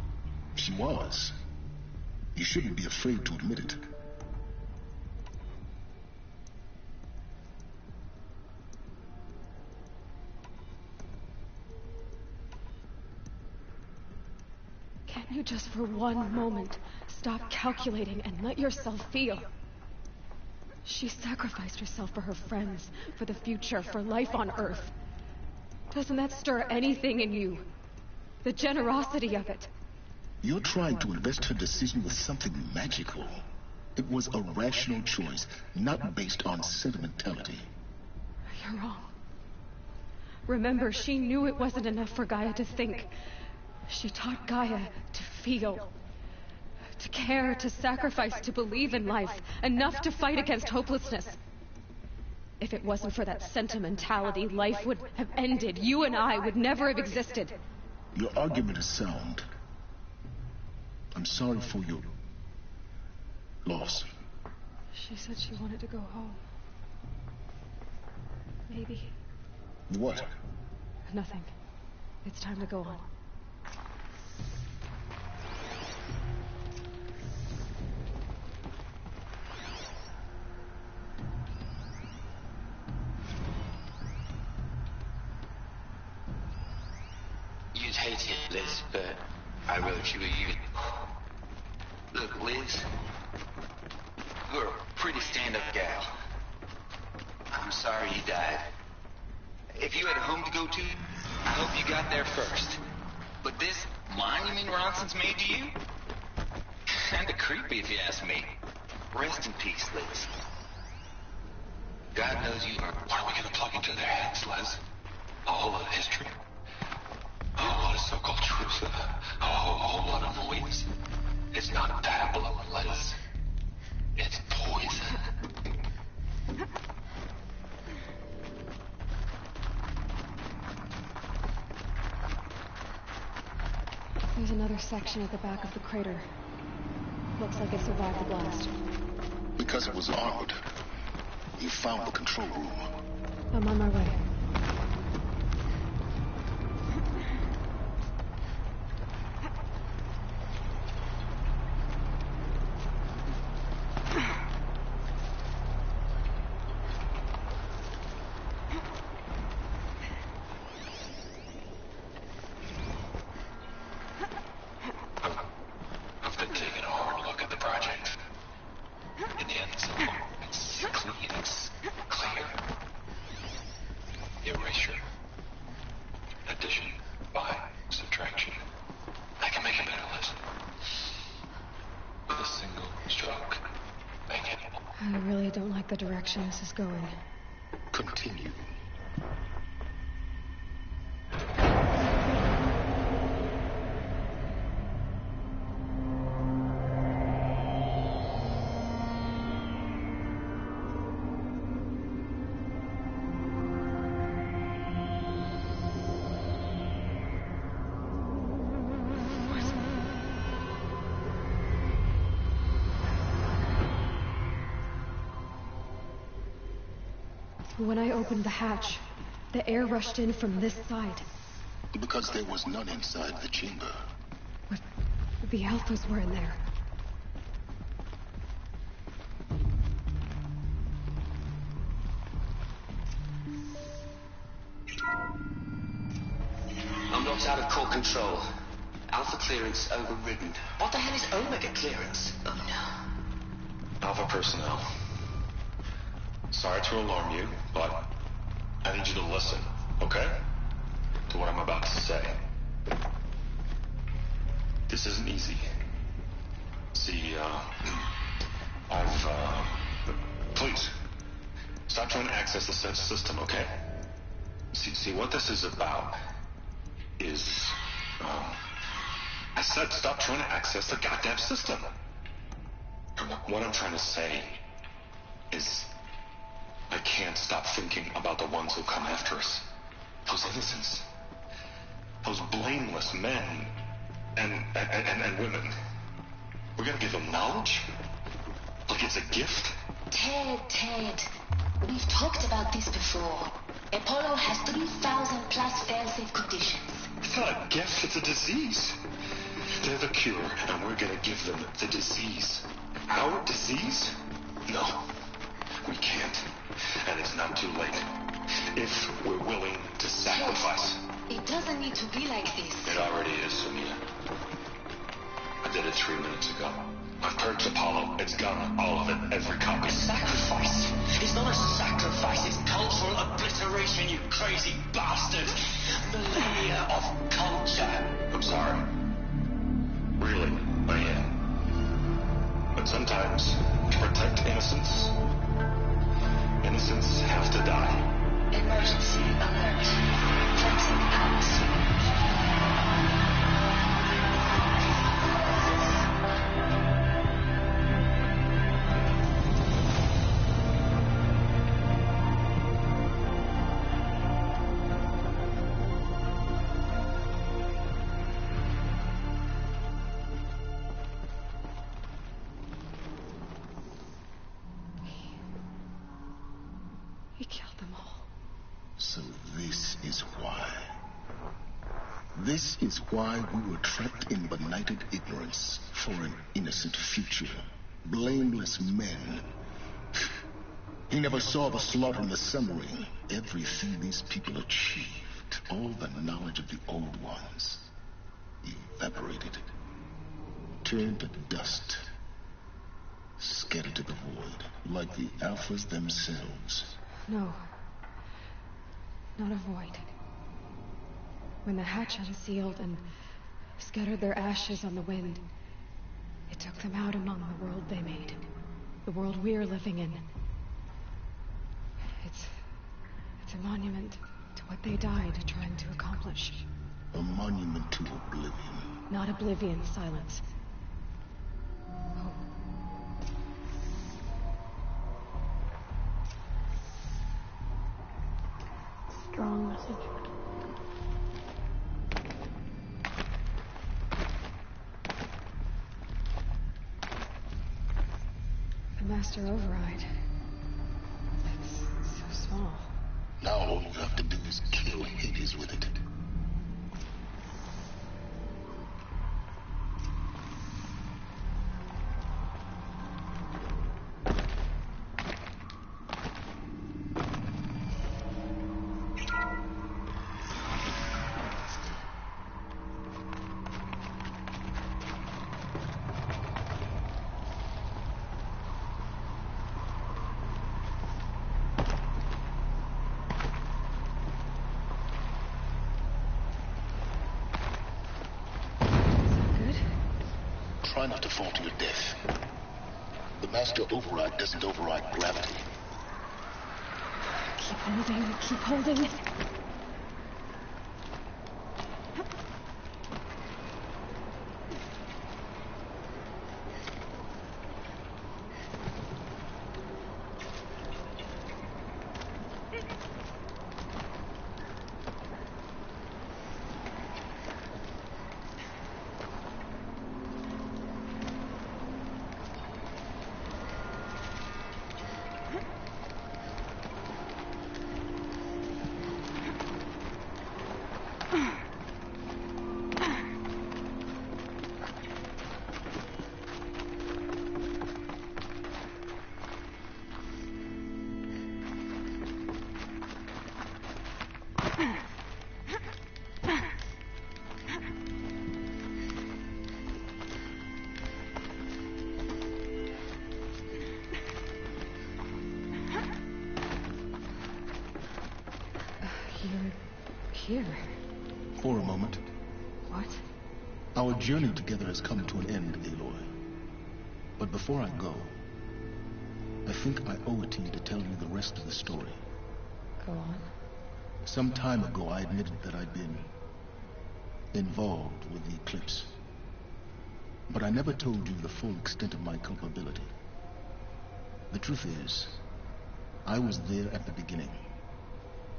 She was. You shouldn't be afraid to admit it. Can't you just for one moment stop calculating and let yourself feel? She sacrificed herself for her friends, for the future, for life on Earth. Doesn't that stir anything in you? The generosity of it. You're trying to invest her decision with something magical. It was a rational choice, not based on sentimentality. You're wrong. Remember, she knew it wasn't enough for Gaia to think. She taught Gaia to feel. To care, to sacrifice, to believe in life. Enough to fight against hopelessness. If it wasn't for that sentimentality, life would have ended. You and I would never have existed. Your argument is sound. I'm sorry for your loss. She said she wanted to go home. Maybe. What? Nothing. It's time to go on. You'd hate it, Liz, but I will if you were you. Look, Liz, you're a pretty stand-up gal. I'm sorry you died. If you had a home to go to, I hope you got there first. But this monument Ronson's made to you? Kinda creepy if you ask me. Rest in peace, Liz. God knows you are... What are we gonna plug into their heads, Les? A whole lot of history? A whole lot of so-called truth? A whole lot of avoidance? It's not a tablet, Les. It's poison. There's another section at the back of the crater. Looks like it survived the blast. Because it was armored. You found the control room. I'm on my way. I've been taking a hard look at the project. In the end, it's clean, it's clear. Erasure. Addition. By. Subtraction. I can make a better list. With a single stroke. Make it. I really don't like the direction this is going. Continue. When I opened the hatch, the air rushed in from this side. Because there was none inside the chamber. But the Alphas were in there. I'm locked out of core control. Alpha clearance overridden. What the hell is Omega clearance? Oh no. Alpha personnel. Sorry to alarm you, but I need you to listen, okay? To what I'm about to say. This isn't easy. See, please, stop trying to access the system, okay? See, what this is about is, I said stop trying to access the goddamn system. What I'm trying to say is, I can't stop thinking about the ones who come after us. Those innocents. Those blameless men and women. We're gonna give them knowledge? Like it's a gift? Ted, we've talked about this before. Apollo has 3,000 plus fail-safe conditions. It's not a gift, it's a disease. They're the cure, and we're gonna give them the disease. Our disease? No, we can't. And it's not too late. If we're willing to sacrifice. It doesn't need to be like this. It already is, Samina. I did it 3 minutes ago. I've purged Apollo. It's gone. All of it. Every copy. Sacrifice? It's not a sacrifice. It's cultural obliteration, you crazy bastard. Millennia of culture. I'm sorry. Really, I am. But sometimes, to protect innocence, innocents have to die. Emergency alert. Closing out. He killed them all. So this is why. This is why we were trapped in benighted ignorance for an innocent future. Blameless men. He never saw the slaughter in the submarine. Everything these people achieved, all the knowledge of the old ones, evaporated, turned to dust, scattered to the void, like the Alphas themselves. No. Not a void. When the hatch unsealed and scattered their ashes on the wind, it took them out among the world they made. The world we're living in. It's a monument to what they died trying to accomplish. A monument to oblivion. Not oblivion, Silence. Strong message. The Master Override. It's so small. Now all you have to do is kill Hades with it. Try not to fall to your death. The Master Override doesn't override gravity. Keep holding, keep holding. You're here. For a moment. What? Our journey together has come to an end, Aloy. But before I go, I think I owe it to you to tell you the rest of the story. Go on. Some time ago, I admitted that I'd been involved with the eclipse. But I never told you the full extent of my culpability. The truth is, I was there at the beginning.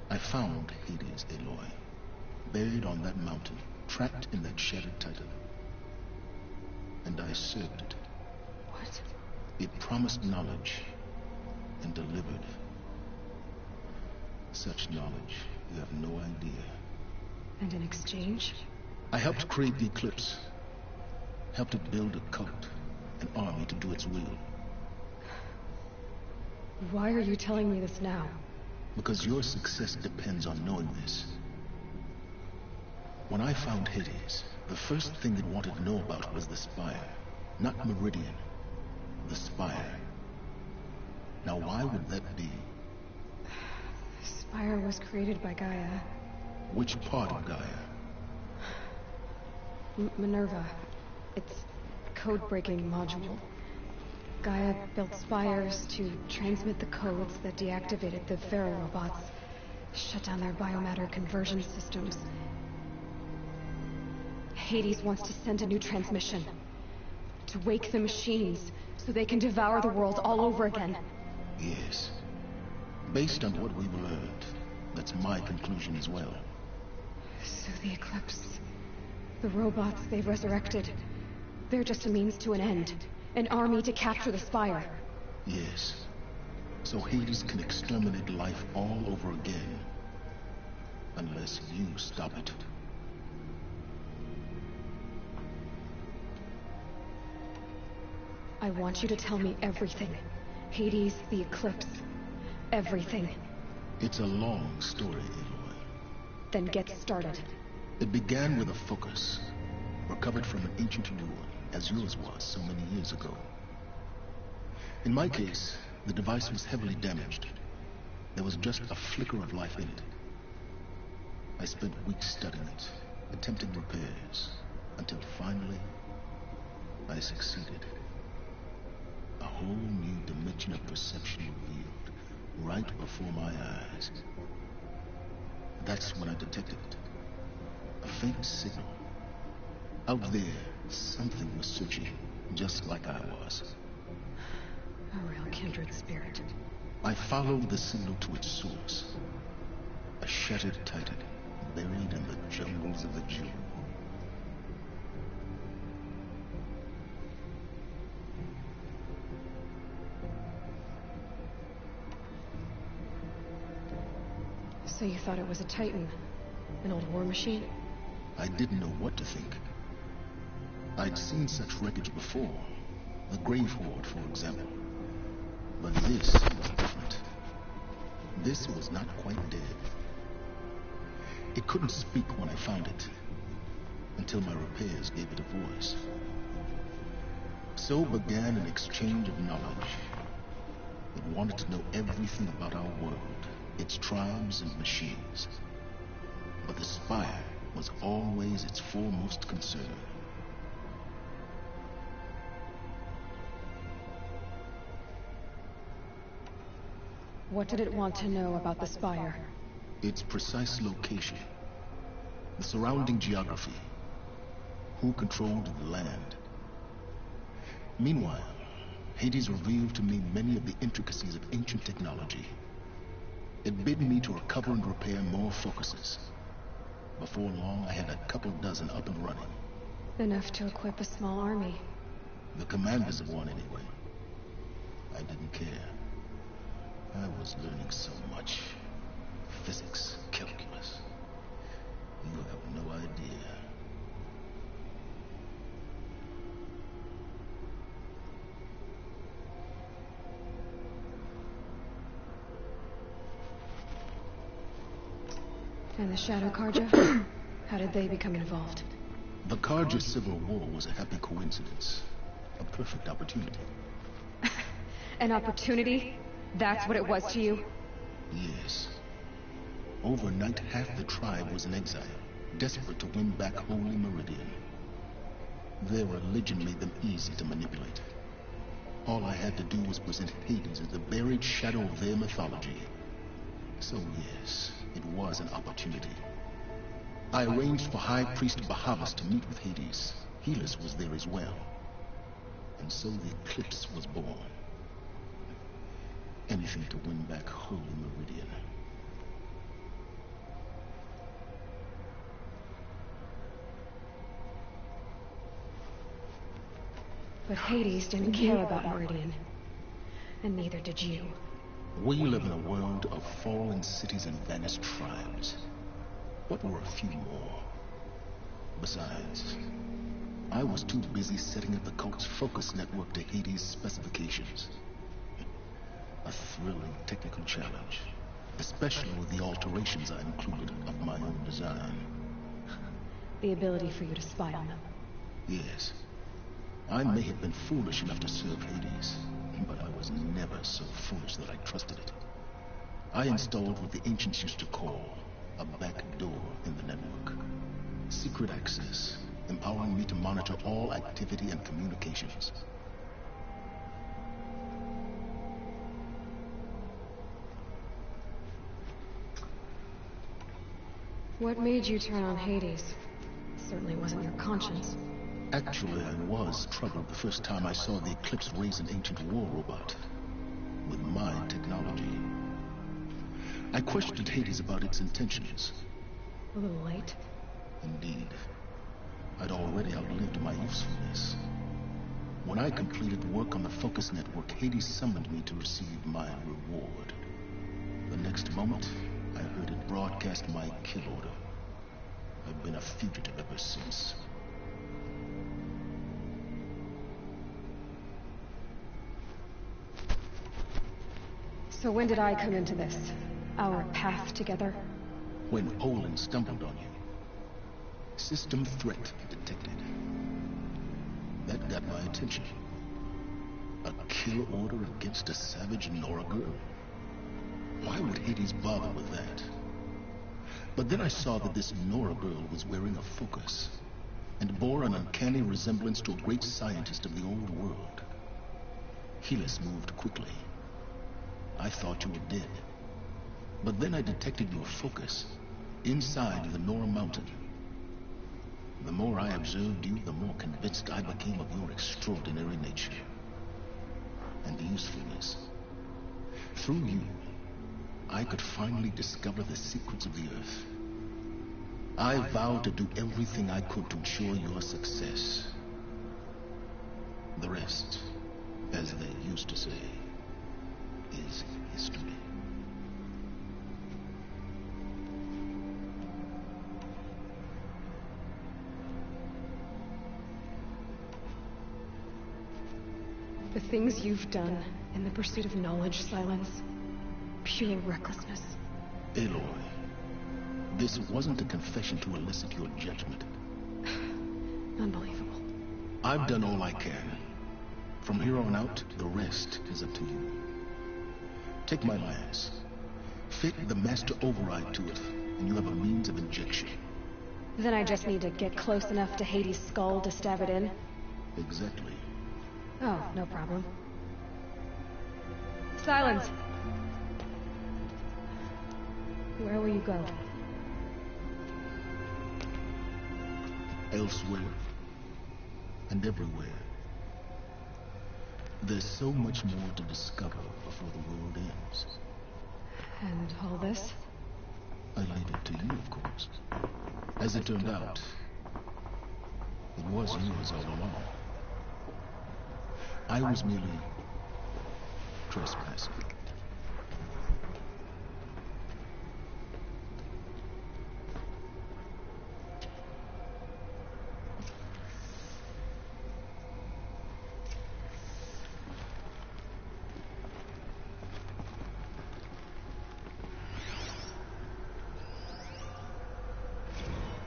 I found Hades, Aloy, buried on that mountain, trapped in that shattered Titan. And I served it. What? It promised knowledge and delivered. Such knowledge, you have no idea. And in exchange? I helped create the Eclipse. Helped it build a cult, an army to do its will. Why are you telling me this now? Because your success depends on knowing this. When I found Hades, the first thing it wanted to know about was the Spire. Not Meridian. The Spire. Now why would that be? The Spire was created by Gaia. Which part of Gaia? Minerva. It's a code-breaking module. Gaia built spires to transmit the codes that deactivated the Pharaoh robots, shut down their biomatter conversion systems. Hades wants to send a new transmission, to wake the machines, so they can devour the world all over again. Yes. Based on what we've learned, that's my conclusion as well. So the Eclipse, the robots they've resurrected, they're just a means to an end. An army to capture the Spire. Yes. So Hades can exterminate life all over again. Unless you stop it. I want you to tell me everything. Hades, the Eclipse, everything. It's a long story, Aloy. Then get started. It began with a focus, recovered from an ancient ruin, as yours was so many years ago. In my case, the device was heavily damaged. There was just a flicker of life in it. I spent weeks studying it, attempting repairs, until finally, I succeeded. A whole new dimension of perception revealed, right before my eyes. That's when I detected it. A faint signal. Out there, something was searching, just like I was. A real kindred spirit. I followed the signal to its source. A shattered Titan, buried in the jungles of the Jewel. So you thought it was a Titan? An old war machine? I didn't know what to think. I'd seen such wreckage before. The Grave Horde, for example. But this was different. This was not quite dead. It couldn't speak when I found it, until my repairs gave it a voice. So began an exchange of knowledge. It wanted to know everything about our world, its tribes and machines. But the Spire was always its foremost concern. What did it want to know about the Spire? Its precise location, the surrounding geography, who controlled the land. Meanwhile, Hades revealed to me many of the intricacies of ancient technology. It bid me to recover and repair more focuses. Before long, I had a couple dozen up and running. Enough to equip a small army. The commanders of one, anyway. I didn't care. I was learning so much. Physics, calculus. You have no idea. And the Shadow Carja? How did they become involved? The Carja Civil War was a happy coincidence. A perfect opportunity. An opportunity? That's what it was to you? Yes. Overnight, half the tribe was in exile, desperate to win back Holy Meridian. Their religion made them easy to manipulate. All I had to do was present Hades as the buried shadow of their mythology. So yes, it was an opportunity. I arranged for High Priest Bahamut to meet with Hades. Helis was there as well. And so the Eclipse was born. Anything to win back Holy Meridian. But Hades didn't care about Meridian. And neither did you. We live in a world of fallen cities and vanished tribes. What were a few more? Besides, I was too busy setting up the cult's focus network to Hades' specifications. A thrilling technical challenge, especially with the alterations I included of my own design. The ability for you to spy on them. Yes. I may have been foolish enough to serve Hades, but I was never so foolish that I trusted it. I installed what the ancients used to call a back door in the network. Secret access, empowering me to monitor all activity and communications. What made you turn on Hades? Certainly wasn't your conscience. Actually, I was troubled the first time I saw the Eclipse raise an ancient war robot. With my technology. I questioned Hades about its intentions. A little late. Indeed. I'd already outlived my usefulness. When I completed work on the Focus Network, Hades summoned me to receive my reward. The next moment, I heard it broadcast my kill order. I've been a fugitive ever since. So when did I come into this? Our path together? When Olin stumbled on you. System threat detected. That got my attention. A kill order against a savage Nora girl? Why would Hades bother with that? But then I saw that this Nora girl was wearing a focus, and bore an uncanny resemblance to a great scientist of the old world. Helis moved quickly. I thought you were dead. But then I detected your focus inside the Nora Mountain. The more I observed you, the more convinced I became of your extraordinary nature and usefulness. Through you, I could finally discover the secrets of the Earth. I vowed to do everything I could to ensure your success. The rest, as they used to say, is history. The things you've done in the pursuit of knowledge, Silence. Pure recklessness. Aloy, this wasn't a confession to elicit your judgment. Unbelievable. I've done all I can. From here on out, the rest is up to you. Take my lance. Fit the master override to it, and you have a means of injection. Then I just need to get close enough to Hades' skull to stab it in? Exactly. Oh, no problem. Silence! Where will you go? Elsewhere. And everywhere. There's so much more to discover before the world ends. And all this? I leave it to you, of course. As it turned out, it was yours all along. I was merely trespassing.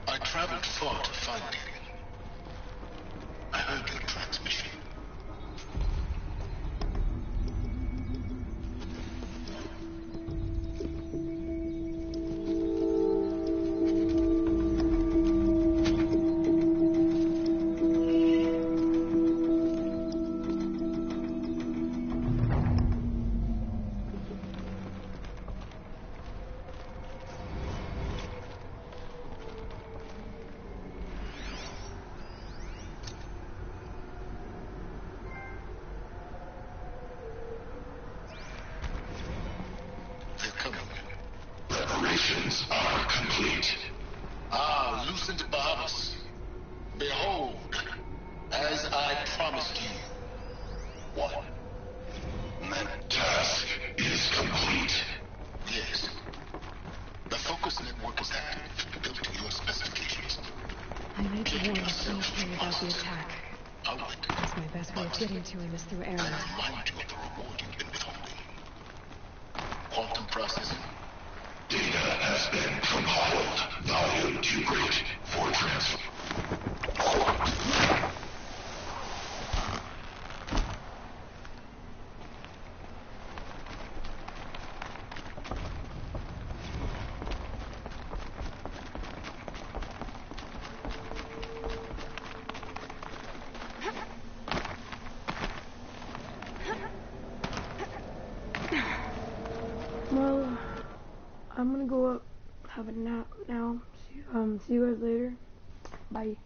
I traveled far to find you. I heard your transmission. Preparations are complete. Ah, Lucent Bahamas. Behold, as I promised you. What? That task is complete. Yes. The focus network is active, built to your specifications. I need to warn CK about the attack. That's my best way of getting to him is through Aaron. Remind you of the reward you've been withholding. Quantum processing. Data has been compiled. Volume too great for transfer. Well, I'm gonna go up, have a nap now. See you guys later. Bye.